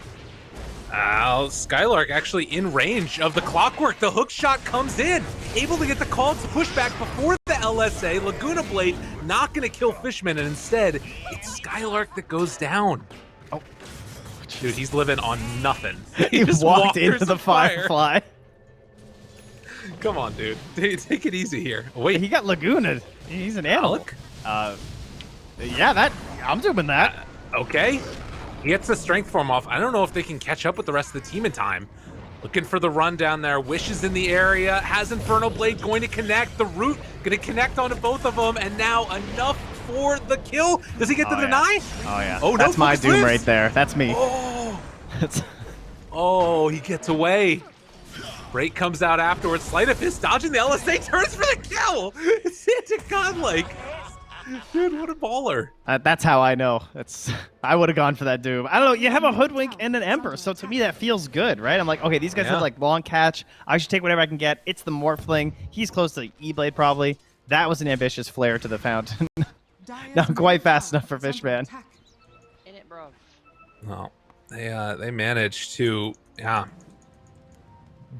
Skylark actually in range of the Clockwork. The hook shot comes in, able to get the call to push back before the LSA. Laguna Blade not going to kill Fishman, and instead it's Skylark that goes down. Oh, dude, he's living on nothing. He just walked into the Firefly. Come on, dude. Take it easy here. Wait, he got Laguna. He's an animal. Yeah, I'm doing that. Okay. He gets the strength form off. I don't know if they can catch up with the rest of the team in time. Looking for the run down there. Wish is in the area. Has Inferno Blade going to connect. The Root going to connect onto both of them. And now enough for the kill. Does he get the deny? Oh, yeah. Oh, that's no, my Doom lives. right there. That's me. Oh. Oh, he gets away. Break comes out afterwards. Sleight of Fist dodging the LSA. Turns for the kill. Santa Godlike. Dude, what a baller. That's how I know. I would have gone for that Doom. I don't know. You have a Hoodwink and an Ember, so to me that feels good, right? I'm like, okay, these guys have like long catch. I should take whatever I can get. It's the Morphling. He's close to the E-Blade probably. That was an ambitious flare to the fountain. Not quite fast enough for Fishman. In it, bro. Well, they managed to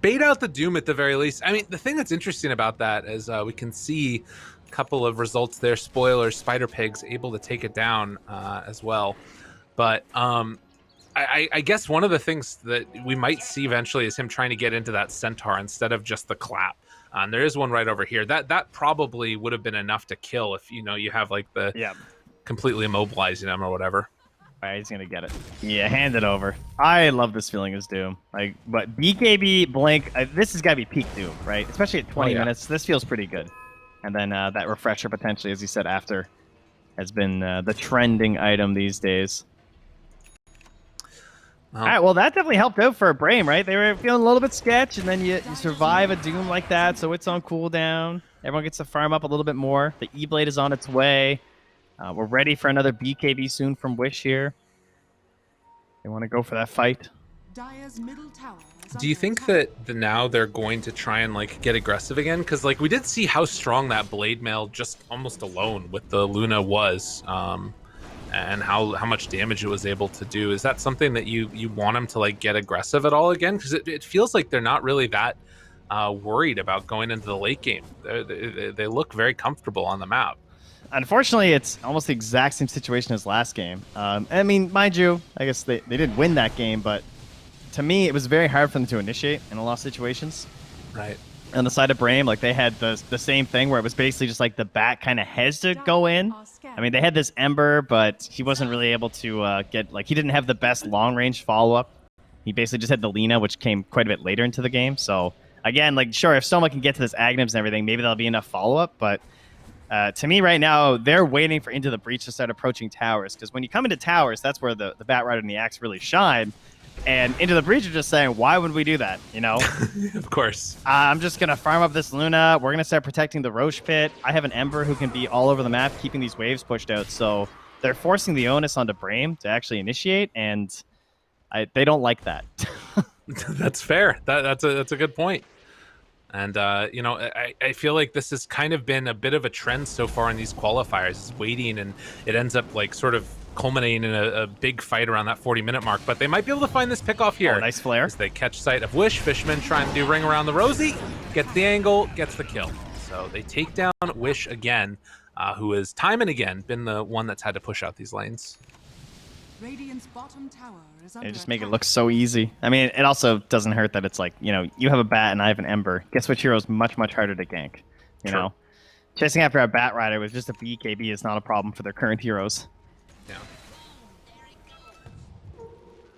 bait out the Doom at the very least. I mean, the thing that's interesting about that is we can see a couple of results there. Spoilers, Spider Pig's able to take it down as well. But I guess one of the things that we might see eventually is him trying to get into that Centaur instead of just the clap. And there is one right over here. That probably would have been enough to kill if you have like the completely immobilizing him or whatever. All right, he's gonna get it. Yeah, hand it over. I love this feeling as Doom. Like, but BKB Blink, this has got to be peak Doom, right? Especially at 20 minutes. This feels pretty good. And then that refresher potentially, as you said, after has been the trending item these days. All right, well, that definitely helped out for Brame, right? They were feeling a little bit sketch, and then you survive a Doom like that, so it's on cooldown. Everyone gets to farm up a little bit more. The E-Blade is on its way. We're ready for another BKB soon from Wish here. They want to go for that fight. Do you think that now they're going to try and like get aggressive again? Because like we did see how strong that blade mail just almost alone with the Luna was, and how much damage it was able to do. Is that something that you want them to like get aggressive at all again? Because it feels like they're not really that worried about going into the late game. They look very comfortable on the map. Unfortunately, it's almost the exact same situation as last game. I mean, mind you, I guess they did win that game, but to me, it was very hard for them to initiate in a lot of situations. Right. On the side of Brame, like they had the same thing where it was basically just like the bat kind of has to go in. I mean, they had this Ember, but he wasn't really able to get, like, he didn't have the best long-range follow-up. He basically just had the Lina, which came quite a bit later into the game. So, again, like, sure, if someone can get to this Aghanim's and everything, maybe that'll be enough follow-up, but to me right now, they're waiting for Into the Breach to start approaching towers, because when you come into towers, that's where the Bat Rider and the Axe really shine. And Into the Breach are just saying, why would we do that, you know? Of course. I'm just going to farm up this Luna. We're going to start protecting the Roche Pit. I have an Ember who can be all over the map, keeping these waves pushed out. So they're forcing the onus onto Brame to actually initiate, and they don't like that. That's fair. That's a good point. And, you know, I feel like this has kind of been a bit of a trend so far in these qualifiers. It's waiting, and it ends up, like, sort of culminating in a big fight around that 40-minute mark. But they might be able to find this pick off here. Oh, nice flare. As they catch sight of Wish. Fishman trying to do ring around the Rosie. Gets the angle, gets the kill. So they take down Wish again, who has time and again been the one that's had to push out these lanes. Radiant's bottom tower is under They just make it look so easy. I mean, it also doesn't hurt that it's like, you know, you have a Bat and I have an Ember. Guess which hero's much, much harder to gank, you know? Chasing after a Bat Rider with just a BKB is not a problem for their current heroes. Yeah.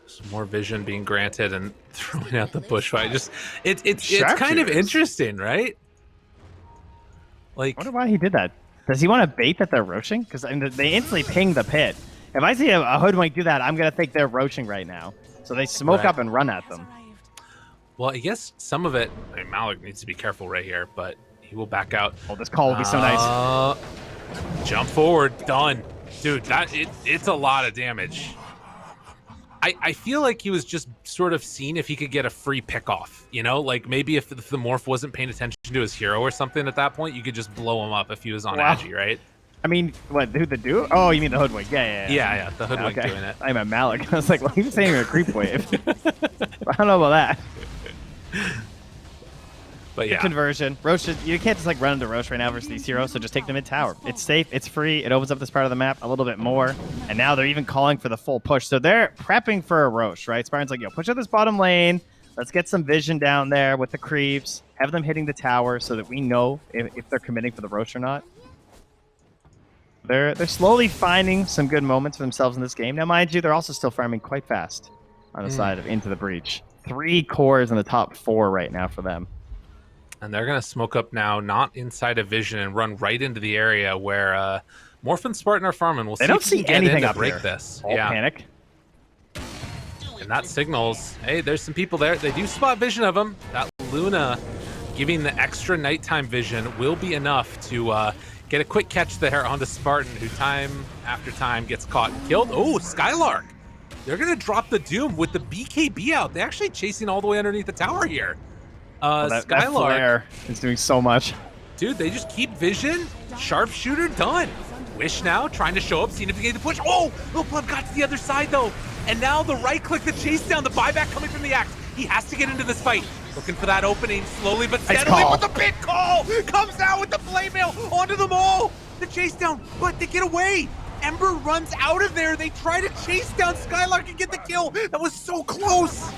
Some more vision being granted and throwing out the bush fight. Just it's kind of interesting, right? Like, I wonder why he did that. Does he want to bait that they're roaching? Because I mean, they instantly ping the pit. If I see a hoodwink do that, I'm going to think they're roaching right now. So they smoke up and run at them. Well, I guess some of it, I mean, Malik needs to be careful right here, but he will back out. Oh, this call will be so nice. Jump forward. Done. Dude, it's a lot of damage. I feel like he was just sort of seeing if he could get a free pick-off, you know? Like, maybe if the Morph wasn't paying attention to his hero or something at that point, you could just blow him up if he was on Agi, right? I mean, what, who the do? Oh, you mean the hoodwink? Yeah, the hoodwink doing it. I'm at Malik. I was like, well, he was saying a creep wave. I don't know about that. But yeah. Good conversion. Roche, you can't just like run into Roche right now versus these heroes, so just take them in tower. It's safe, it's free, it opens up this part of the map a little bit more, and now they're even calling for the full push. So they're prepping for a Roche, right? Spartan's like, yo, push out this bottom lane, let's get some vision down there with the creeps, have them hitting the tower so that we know if they're committing for the Roche or not. They're slowly finding some good moments for themselves in this game. Now, mind you, they're also still farming quite fast on the side of Into the Breach. 3 cores in the top 4 right now for them. And they're going to smoke up now, not inside of vision, and run right into the area where Morph and Spartan are farming. We'll they don't see anything up break here. This. All panic. And that signals, hey, there's some people there. They do spot vision of them. That Luna giving the extra nighttime vision will be enough to get a quick catch there onto Spartan, who time after time gets caught and killed. Oh, Skylark. They're going to drop the Doom with the BKB out. They're actually chasing all the way underneath the tower here. That Skylark flare is doing so much. Dude, they just keep vision. Sharpshooter done. Wish now trying to show up, seeing if he can get the push. Oh, Lil Pleb got to the other side though. And now the right click, the chase down, the buyback coming from the axe. He has to get into this fight. Looking for that opening slowly but steadily. But the big call comes out with the flame mail onto them all. The chase down, but they get away. Ember runs out of there. They try to chase down Skylark and get the kill. That was so close.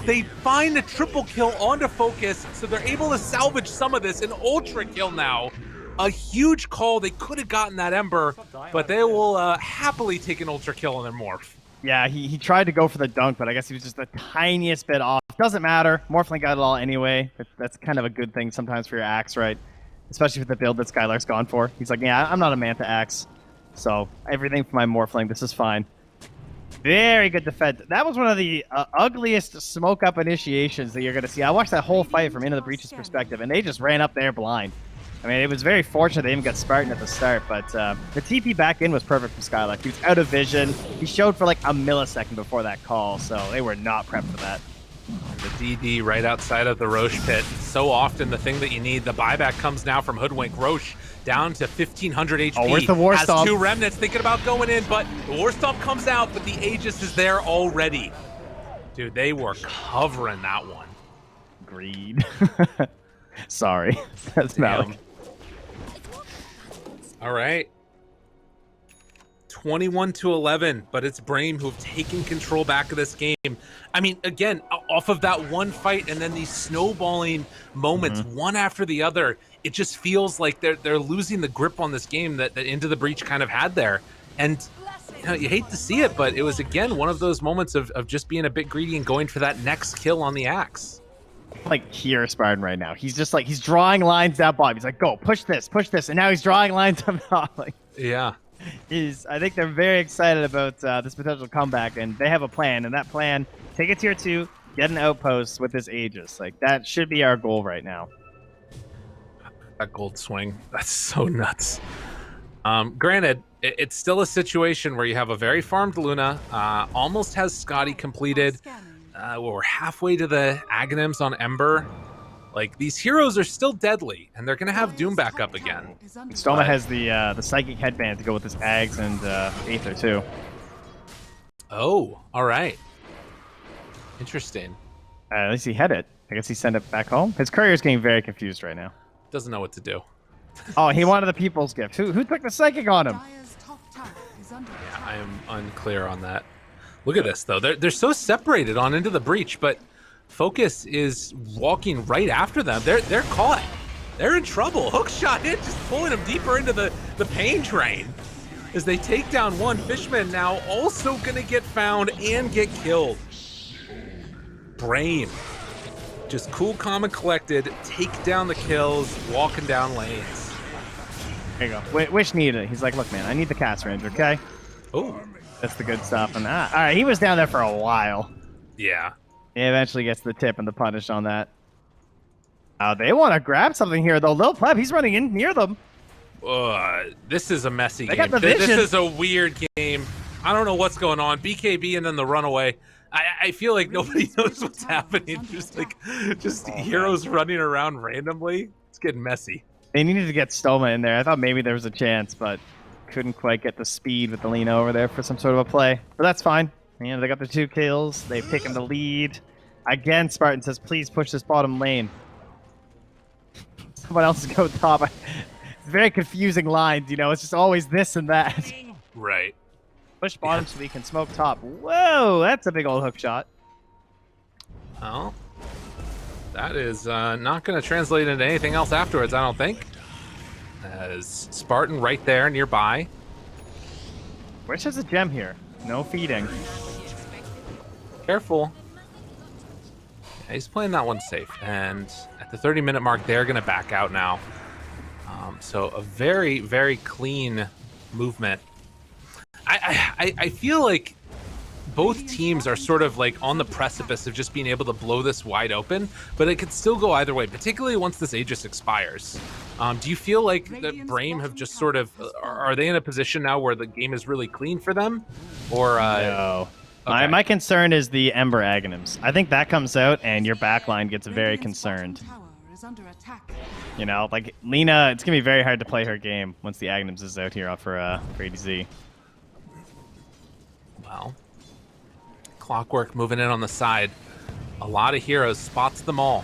They find a triple kill onto Focus, so they're able to salvage some of this. An ultra kill now. A huge call. They could have gotten that Ember, but they will happily take an ultra kill on their Morph. Yeah, he tried to go for the dunk, but I guess he was just the tiniest bit off. Doesn't matter. Morphling got it all anyway. That's kind of a good thing sometimes for your axe, right? Especially with the build that Skylark's gone for. He's like, yeah, I'm not a Manta axe. So everything for my Morphling, this is fine. Very good defense. That was one of the ugliest smoke-up initiations that you're going to see. I watched that whole fight from Into the Breach's perspective, and they just ran up there blind. I mean, it was very fortunate they even got Spartan at the start, but the TP back in was perfect for Skylark. He was out of vision. He showed for like a millisecond before that call, so they were not prepped for that. The DD right outside of the Roche pit. So often the thing that you need. The buyback comes now from Hoodwink. Roche down to 1,500 HP. Oh, where's the War Stomp? Has 2 remnants thinking about going in, but the War Stomp comes out, but the Aegis is there already. Dude, they were covering that one. Agreed. Sorry. That's Malik. All right. 21-11, but it's Brame who have taken control back of this game. I mean, again, off of that one fight and then these snowballing moments, one after the other, it just feels like they're losing the grip on this game that Into the Breach kind of had there. And you know, you hate to see it, but it was, again, one of those moments of just being a bit greedy and going for that next kill on the axe. Like here, Spartan right now. He's just like, he's drawing lines down bottom. He's like, go, push this, and now he's drawing lines up top. Like, yeah. I think they're very excited about this potential comeback, and they have a plan, and that plan, take a tier 2, get an outpost with this Aegis. Like, that should be our goal right now. That gold swing, that's so nuts. Granted, it's still a situation where you have a very farmed Luna, almost has Scotty completed. We're halfway to the Aghanims on Ember. Like, these heroes are still deadly, and they're going to have Doom back up again. Stoma has the Psychic Headband to go with his Ags and Aether, too. Oh, all right. Interesting. At least he had it. I guess he sent it back home. His courier's getting very confused right now. Doesn't know what to do. Oh, he wanted the People's Gift. Who took the Psychic on him? Yeah, I am unclear on that. Look at this, though. They're so separated on Into the Breach, but Focus is walking right after them. They're caught. They're in trouble. Hookshot hit, just pulling them deeper into the pain train. As they take down one, Fishman now also going to get found and get killed. Brame, just cool, calm, and collected, take down the kills, walking down lanes. There you go. Wish needed it. He's like, look, man, I need the cast range, okay? Oh. That's the good stuff. And all right, he was down there for a while. Yeah. He eventually gets the tip and the punish on that. They want to grab something here, though. Lil Pleb, he's running in near them. This is a messy They game. got the vision. This is a weird game. I don't know what's going on. BKB and then the runaway. I feel like nobody knows what's happening. Just heroes running around randomly. It's getting messy. They needed to get Stoma in there. I thought maybe there was a chance, but couldn't quite get the speed with the lean over there for some sort of a play. But that's fine. You know, they got the 2 kills. They've taken the lead. Again, Spartan says, please push this bottom lane. Someone else go top. It's very confusing lines, you know. It's just always this and that. Right. Push bottom so we can smoke top. Whoa, that's a big old hook shot. Well, that is not going to translate into anything else afterwards, I don't think. As Spartan right there nearby. Wish has a gem here. No feeding. Careful. Yeah, he's playing that one safe. And at the 30-minute mark, they're going to back out now. So a very, very clean movement. I feel like both teams are sort of like on the precipice of just being able to blow this wide open, but it could still go either way, particularly once this Aegis expires. Do you feel like that Brame have just sort of, are they in a position now where the game is really clean for them? Or no. Okay. My concern is the Ember Aghanims. I think that comes out and your backline gets very concerned. Tower is under attack. You know, like Lena, it's gonna be very hard to play her game once the Agnums is out here for ADZ. Well, Clockwork moving in on the side. A lot of heroes, spots them all.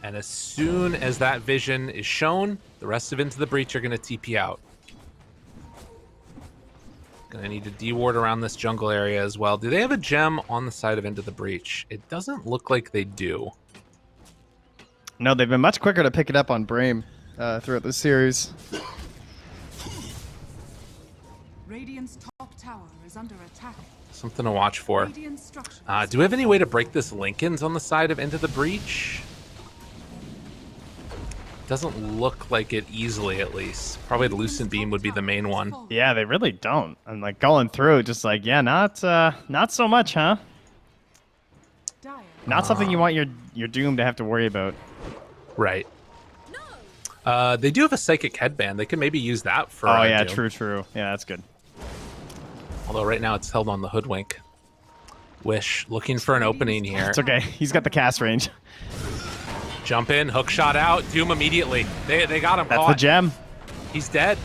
And as soon as that vision is shown, the rest of Into the Breach are going to TP out. Going to need to deward around this jungle area as well. Do they have a gem on the side of Into the Breach? It doesn't look like they do. No, they've been much quicker to pick it up on Brame throughout this series. Radiant's top tower is under attack. Something to watch for. Radiant structures Do we have any way to break this Lincoln's on the side of Into the Breach? Doesn't look like it easily, at least. Probably the Lucent Beam would be the main one. Yeah, they really don't. And like going through, just like, yeah, not so much, huh? Not something you want your Doom to have to worry about. Right. They do have a Psychic Headband. They could maybe use that for Oh, yeah, Doom. true. Yeah, that's good. Although right now it's held on the Hoodwink. Wish looking for an opening here. It's okay. He's got the cast range. Jump in, hook shot out, Doom immediately. They got him That's caught. the gem. He's dead.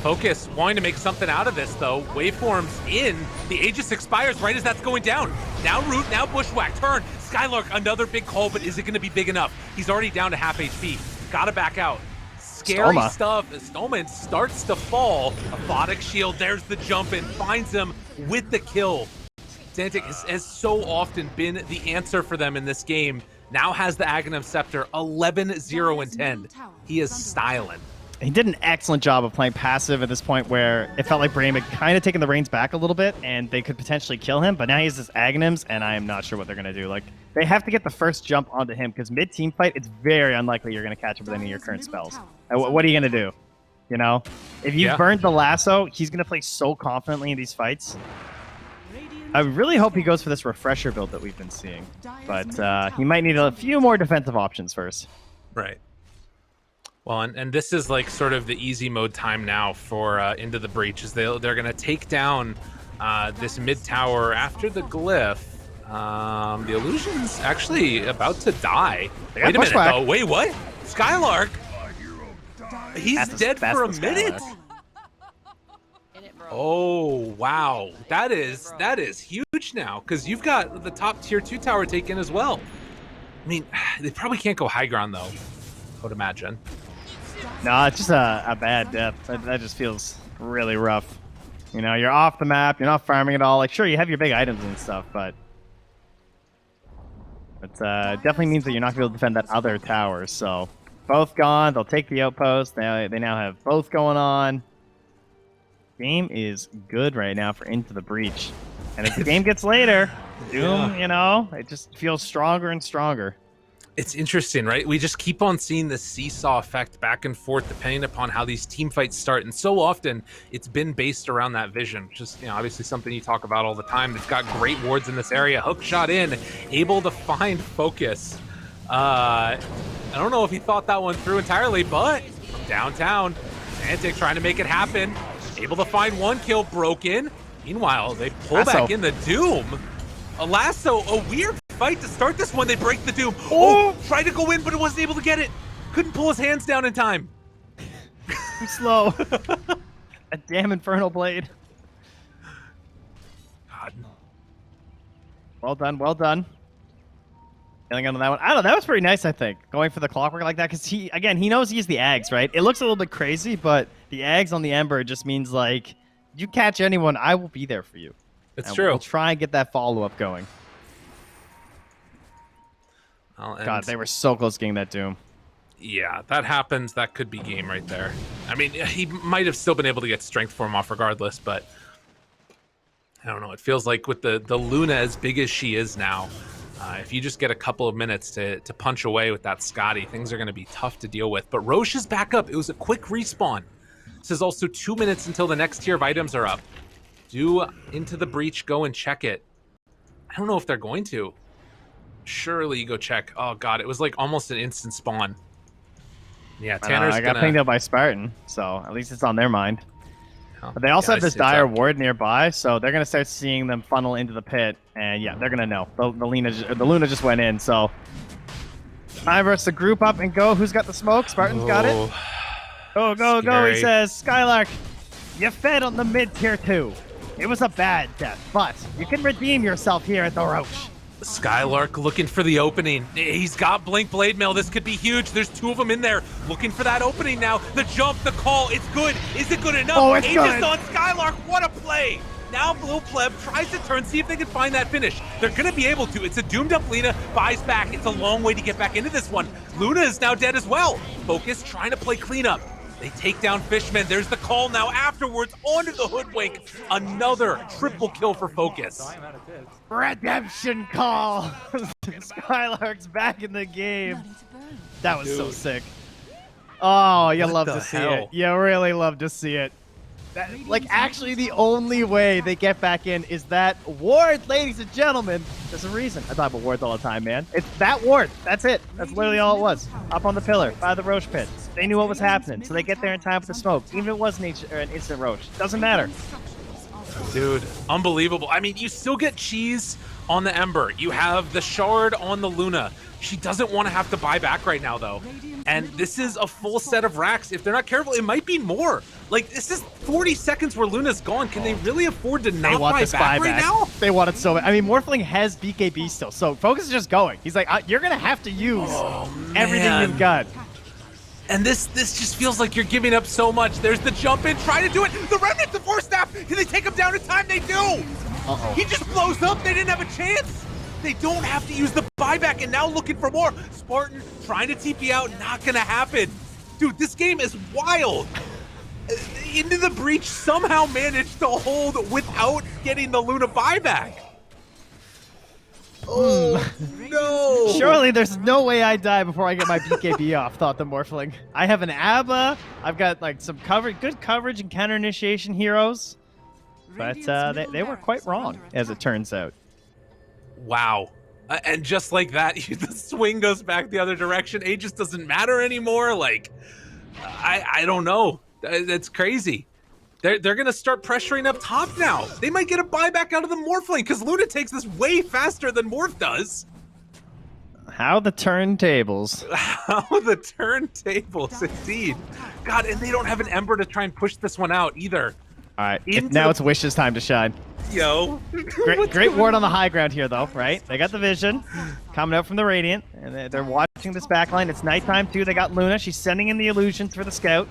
Focus, wanting to make something out of this though. Waveforms in. The Aegis expires right as that's going down. Now Root, now Bushwhack, turn. Skylark, another big call, but is it going to be big enough? He's already down to half HP. Gotta back out. Scary Stoma. stuff. Stoma starts to fall. Aphotic Shield, there's the jump in, finds him with the kill. Xantic has so often been the answer for them in this game. Now has the Aghanim Scepter, 11-0-10. He is styling. He did an excellent job of playing passive at this point where it felt like Brame had kind of taken the reins back a little bit and they could potentially kill him, but now he has this Aghanims and I am not sure what they're going to do. Like, they have to get the first jump onto him because mid-team fight, it's very unlikely you're going to catch him with any of your current spells. What are you going to do? You know? If you've burned the lasso, he's going to play so confidently in these fights. I really hope he goes for this refresher build that we've been seeing, but he might need a few more defensive options first. Right. Well, and this is like sort of the easy mode time now for Into the Breach, is they're going to take down this mid tower after the glyph. The illusion's actually about to die. Wait a minute, though. Wait, what? Skylark? He's dead for a minute? Oh, wow. That is huge now, because you've got the top tier 2 tower taken as well. I mean, they probably can't go high ground, though, I would imagine. No, it's just a bad death. That just feels really rough. You know, you're off the map, you're not farming at all. Like, sure, you have your big items and stuff, but it definitely means that you're not going to be able to defend that other tower. So, both gone. They'll take the outpost. They now have both going on. Game is good right now for Into the Breach. And as the game gets later, Doom, you know, it just feels stronger and stronger. It's interesting, right? We just keep on seeing this seesaw effect back and forth depending upon how these team fights start. And so often it's been based around that vision, which is, you know, obviously something you talk about all the time. They've got great wards in this area. Hook shot in, able to find focus. I don't know if he thought that one through entirely, but from downtown, Xantic trying to make it happen. Able to find one kill, broken. Meanwhile, they pull back in the Doom. A lasso, a weird fight to start this one. They break the Doom. Oh, tried to go in, but it wasn't able to get it. Couldn't pull his hands down in time. Too slow. A damn Infernal Blade. God. Well done, well done. Killing on that one. I don't know, that was pretty nice, I think. Going for the Clockwork like that, because he knows he's the Ags, right? It looks a little bit crazy, but the Ags on the Ember just means, like, you catch anyone, I will be there for you. It's true. We'll try and get that follow-up going. Well, God, they were so close to getting that Doom. Yeah, that happens. That could be game right there. I mean, he might have still been able to get strength form off regardless, but I don't know. It feels like with the Luna as big as she is now, if you just get a couple of minutes to punch away with that Scotty, things are going to be tough to deal with. But Roche is back up. It was a quick respawn. This is also 2 minutes until the next tier of items are up. Do Into the Breach go and check it? I don't know if they're going to. Surely you go check. Oh god, it was like almost an instant spawn. Yeah, Tanner's I got pinged out by Spartan, so at least it's on their mind. But they also have this dire ward nearby, so they're gonna start seeing them funnel into the pit, and yeah, they're gonna know. The Luna just went in, so Time for us to group up and go. Who's got the smoke? Spartan's got it. Go, go, go, he Scary. says. Skylark, you fed on the mid-tier 2. It was a bad death, but you can redeem yourself here at the Roche. Skylark looking for the opening. He's got Blink Blade Mail. This could be huge. There's 2 of them in there looking for that opening now. The jump, the call, it's good. Is it good enough? Oh, it's Aegis good. on Skylark. What a play. Now Blue Pleb tries to turn, see if they can find that finish. They're going to be able to. It's a doomed up Lina, buys back. It's a long way to get back into this one. Luna is now dead as well. Focus trying to play cleanup. They take down Fishman. There's the call now afterwards onto the Hoodwink. Another triple kill for Focus. Redemption call. Skylark's back in the game. That was so sick. Oh, you What love the to see hell? it. You really love to see it. Like, actually, the only way they get back in is that ward, ladies and gentlemen. There's a reason. I talk about wards all the time, man. It's that ward. That's it. That's literally all it was. Up on the pillar, by the Roche pit. They knew what was happening, so they get there in time for the smoke. Even if it was an instant Roche. Doesn't matter. Dude, unbelievable. I mean, you still get cheese on the Ember. You have the shard on the Luna. She doesn't want to have to buy back right now, though. And this is a full set of racks. If they're not careful, it might be more. Like, this is 40 seconds where Luna's gone. Can they really afford to not buy back right now? They want it so bad. I mean, Morphling has BKB still, so Focus is just going. He's like, you're going to have to use everything man. you've got. And this just feels like you're giving up so much. There's the jump in, try to do it. The Remnant, the Force Staff, can they take him down in time? They do. Uh-oh. He just blows up. They didn't have a chance. They don't have to use the buyback and now looking for more. Spartan trying to TP out, not gonna happen. Dude, this game is wild. Into the Breach somehow managed to hold without getting the Luna buyback. Oh, no. Surely there's no way I die before I get my BKB off, thought the Morphling. I have an ABBA. I've got like some good coverage and counter initiation heroes. But they were quite wrong, as it turns out. Wow. And just like that, the swing goes back the other direction. Aegis doesn't matter anymore. Like, I don't know. That's crazy. They're going to start pressuring up top now. They might get a buyback out of the Morphling because Luna takes this way faster than Morph does. How the turntables. How the turntables, indeed. God, and they don't have an Ember to try and push this one out either. All right, Into now the- it's Wish's time to shine. Yo. Great ward on the high ground here, though, right? They got the vision coming out from the Radiant, and they're watching this backline. It's nighttime, too. They got Luna. She's sending in the illusion through the scout.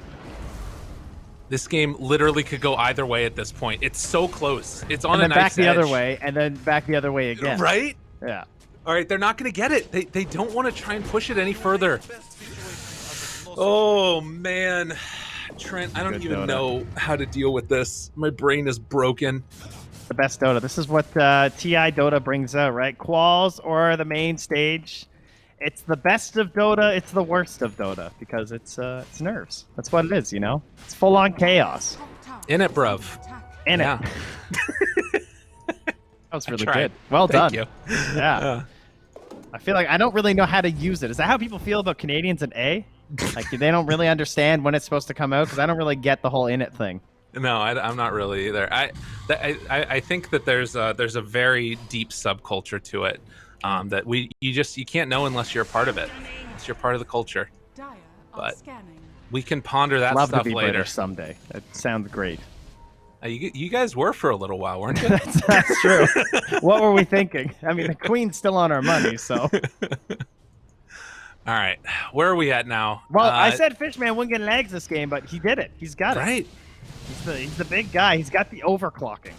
This game literally could go either way at this point. It's so close. It's on And a then back knife's the other edge. way, and then back the other way again. Right? Yeah. All right, they're not going to get it. They don't want to try and push it any further. Oh, man. Trent, I don't Good even Dota. know how to deal with this. My brain is broken. The best Dota. This is what TI Dota brings out, right? Quals or the main stage. It's the best of Dota. It's the worst of Dota because it's nerves. That's what it is, you know? It's full-on chaos. In it, bruv. In Yeah. it. That was really tried. good. Well Thank done. you. Yeah. I feel like I don't really know how to use it. Is that how people feel about Canadians in A? Like, they don't really understand when it's supposed to come out? Because I don't really get the whole in it thing. No, I'm not really either. I think that there's a very deep subculture to it that you can't know unless you're a part of it. Unless you're part of the culture. But we can ponder that Love stuff to be later. British someday. That sounds great. You guys were for a little while, weren't you? That's true. What were we thinking? I mean, the Queen's still on our money, so. All right, where are we at now? Well, I said Fishman wouldn't get legs this game, but he did it. He's got it. Right. He's the big guy. He's got the overclocking.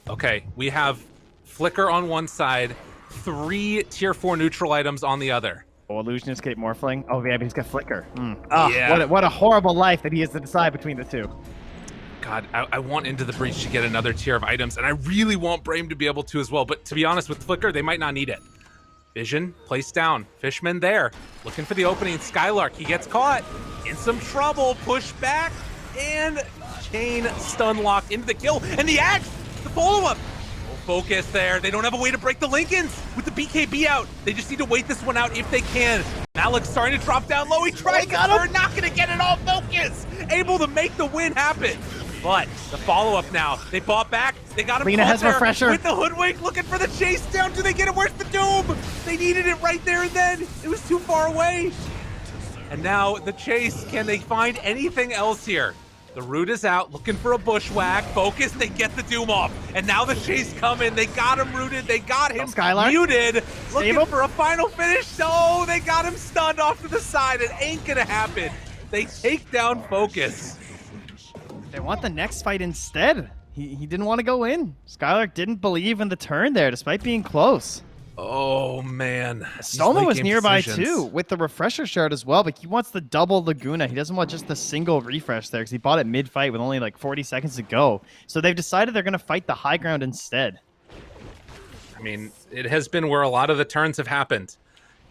Okay, we have Flicker on one side, 3 tier 4 neutral items on the other. Oh, Illusionist, Cape Morphling. Oh, yeah, but he's got Flicker. Oh, Yeah. what a horrible life that he has to decide between the two. God, I want Into the Breach to get another tier of items, and I really want Brame to be able to as well. But to be honest, with Flicker, they might not need it. Vision, placed down. Fishman there, looking for the opening. Skylark, he gets caught. In some trouble, push back, and chain stun locked into the kill. And the axe, the follow-up. Focus there. They don't have a way to break the Lincolns with the BKB out. They just need to wait this one out if they can. Malik's starting to drop down low. He tries to turn, not going to get it all. Focus, able to make the win happen. But the follow-up now. They bought back. They got him Lina caught has there refresher. with the hoodwink, looking for the chase down. Do they get it? Where's the Doom? They needed it right there and then. It was too far away. And now the chase. Can they find anything else here? The root is out, looking for a bushwhack. Focus, they get the Doom off. And now the chase coming. They got him rooted. They got him muted. Looking for a final finish. Oh, they got him stunned off to the side. It ain't gonna happen. They take down Focus. They want the next fight instead. He didn't want to go in. Skylark didn't believe in the turn there, despite being close. Oh, man. Stoma was nearby too, with the refresher shard as well, but he wants the double Laguna. He doesn't want just the single refresh there, because he bought it mid-fight with only like 40 seconds to go. So they've decided they're going to fight the high ground instead. I mean, it has been where a lot of the turns have happened.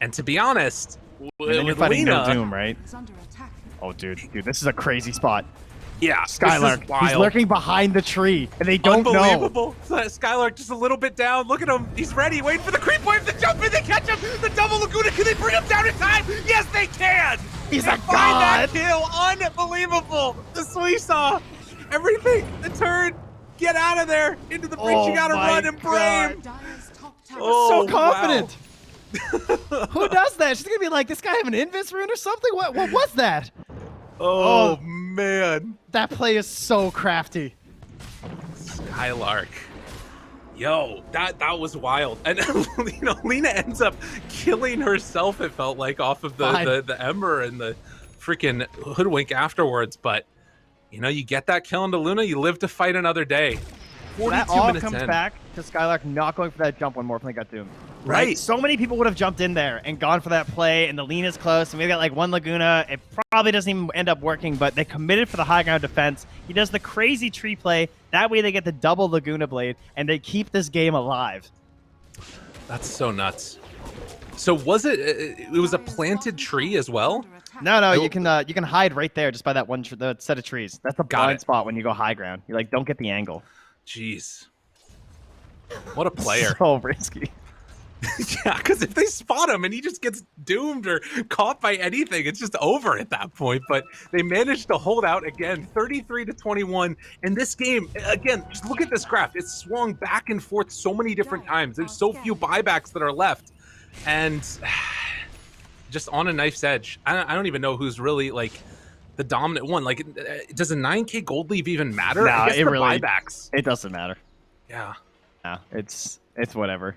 And to be honest, And then you're with fighting Lina, no Doom, right? Is under attack. Oh, dude, this is a crazy spot. yeah, Skylark, this is wild. he's lurking behind the tree, and they don't know. Unbelievable. Skylark just a little bit down. Look at him. He's ready. Waiting for the creep wave to jump in. They catch him. The double Laguna. Can they bring him down in time? Yes, they can. He's They a find god. that kill. Unbelievable. The Suisaw. Everything. The turn. Get out of there. Into the breach. Oh You got to my run and Brame. Dire's top tower. Oh, So confident. wow. Who does that? She's gonna be like, this guy have an invis rune or something? What was that? Oh, Oh. man. That play is so crafty. Skylark. Yo, that was wild. And Lina ends up killing herself, it felt like, off of the Ember and the freaking hoodwink afterwards. But you get that kill into Luna, you live to fight another day. 42 That all minutes comes in. back to Skylark not going for that jump when Morphling got doomed. Right. So many people would have jumped in there and gone for that play, and the lean is close, and we've got like one Laguna. It probably doesn't even end up working, but they committed for the high ground defense. He does the crazy tree play. That way they get the double Laguna blade, and they keep this game alive. That's so nuts. So was it was a planted tree as well? No, you can hide right there just by that one the set of trees. That's a blind spot when you go high ground. You like don't get the angle. Jeez. What a player. So risky. Yeah, because if they spot him and he just gets doomed or caught by anything, it's just over at that point. But they managed to hold out again, 33-21. And this game, again, just look at this graph. It's swung back and forth so many different times. There's so few buybacks that are left. And just on a knife's edge. I don't even know who's really, like, the dominant one. Like, does a 9K gold leave even matter? No, I guess it the really, buybacks. it doesn't matter. Yeah. No, it's whatever.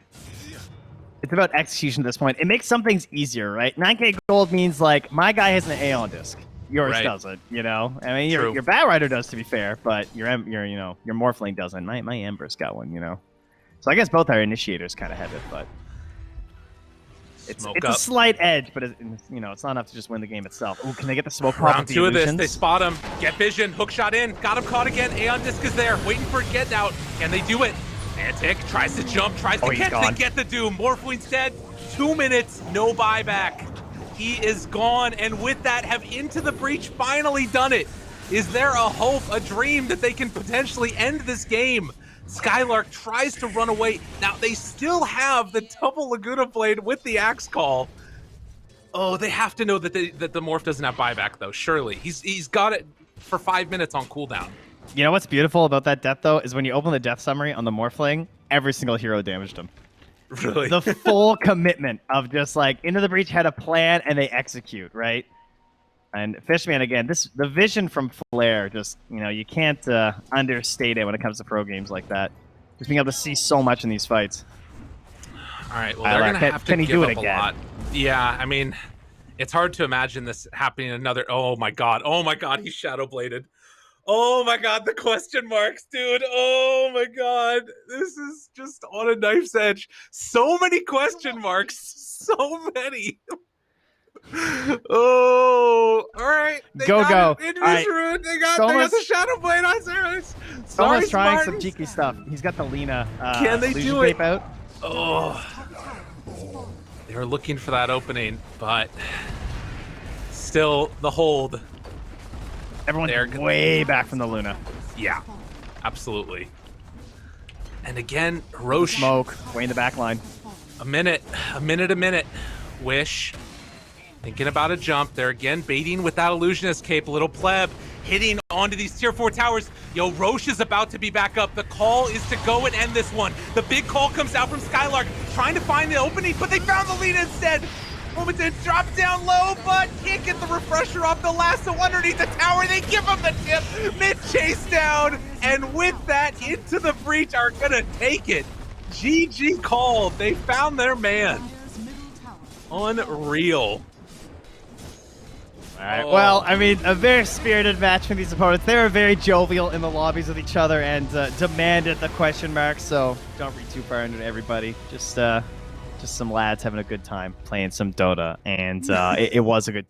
It's about execution at this point. It makes some things easier, right? 9K gold means like my guy has an Aeon disc. Yours doesn't, I mean, your Bat Rider does, to be fair, but your Morphling doesn't. My Ember's got one, So I guess both our initiators kind of have it, but it's a slight edge, but it's not enough to just win the game itself. Ooh, can they get the smoke pop? Round two of this, they spot him. Get vision, hook shot in, got him caught again. Aeon disc is there, waiting for it get out. Can they do it? Mantic tries to jump, tries to catch, they get the Doom. Morphling's dead. 2 minutes, no buyback. He is gone, and with that, have Into the Breach finally done it? Is there a hope, a dream that they can potentially end this game? Skylark tries to run away. Now, they still have the double Laguna blade with the Axe Call. Oh, they have to know that the Morph doesn't have buyback, though, surely. He's got it for 5 minutes on cooldown. You know what's beautiful about that death, though, is when you open the death summary on the Morphling, every single hero damaged him. Really? The full commitment of just like Into the Breach had a plan and they execute, right? And Fishman, again, the vision from Flare, just, you can't understate it when it comes to pro games like that. Just being able to see so much in these fights. All right, well, they're going to have to give up a lot. Yeah, I mean, it's hard to imagine this happening another... Oh, my God, he's Shadow Bladed. Oh, my God, the question marks, dude. Oh, my God. This is just on a knife's edge. So many question marks. So many. Oh, all right. They go. All right. They got the Shadow Blade on Zeros. Someone's trying some cheeky stuff. He's got the Lina. Can they do it? Out. Oh. They're looking for that opening, but still the hold. Everyone's way back from the Luna. Yeah, absolutely. And again, Roche. Smoke, way in the back line. A minute. Wish. Thinking about a jump. They're again baiting with that illusionist cape. Little pleb hitting onto these tier 4 towers. Yo, Roche is about to be back up. The call is to go and end this one. The big call comes out from Skylark, trying to find the opening, but they found the lead instead. Momentum drops down low, but can't get the refresher off the lasso underneath the tower. They give him the tip, mid chase down, and with that, into the breach are gonna take it. GG called. They found their man. Unreal. All right. Well, I mean, a very spirited match from these opponents. They were very jovial in the lobbies with each other and demanded the question mark. So don't read too far into everybody. Just some lads having a good time playing some Dota, and it was a good time.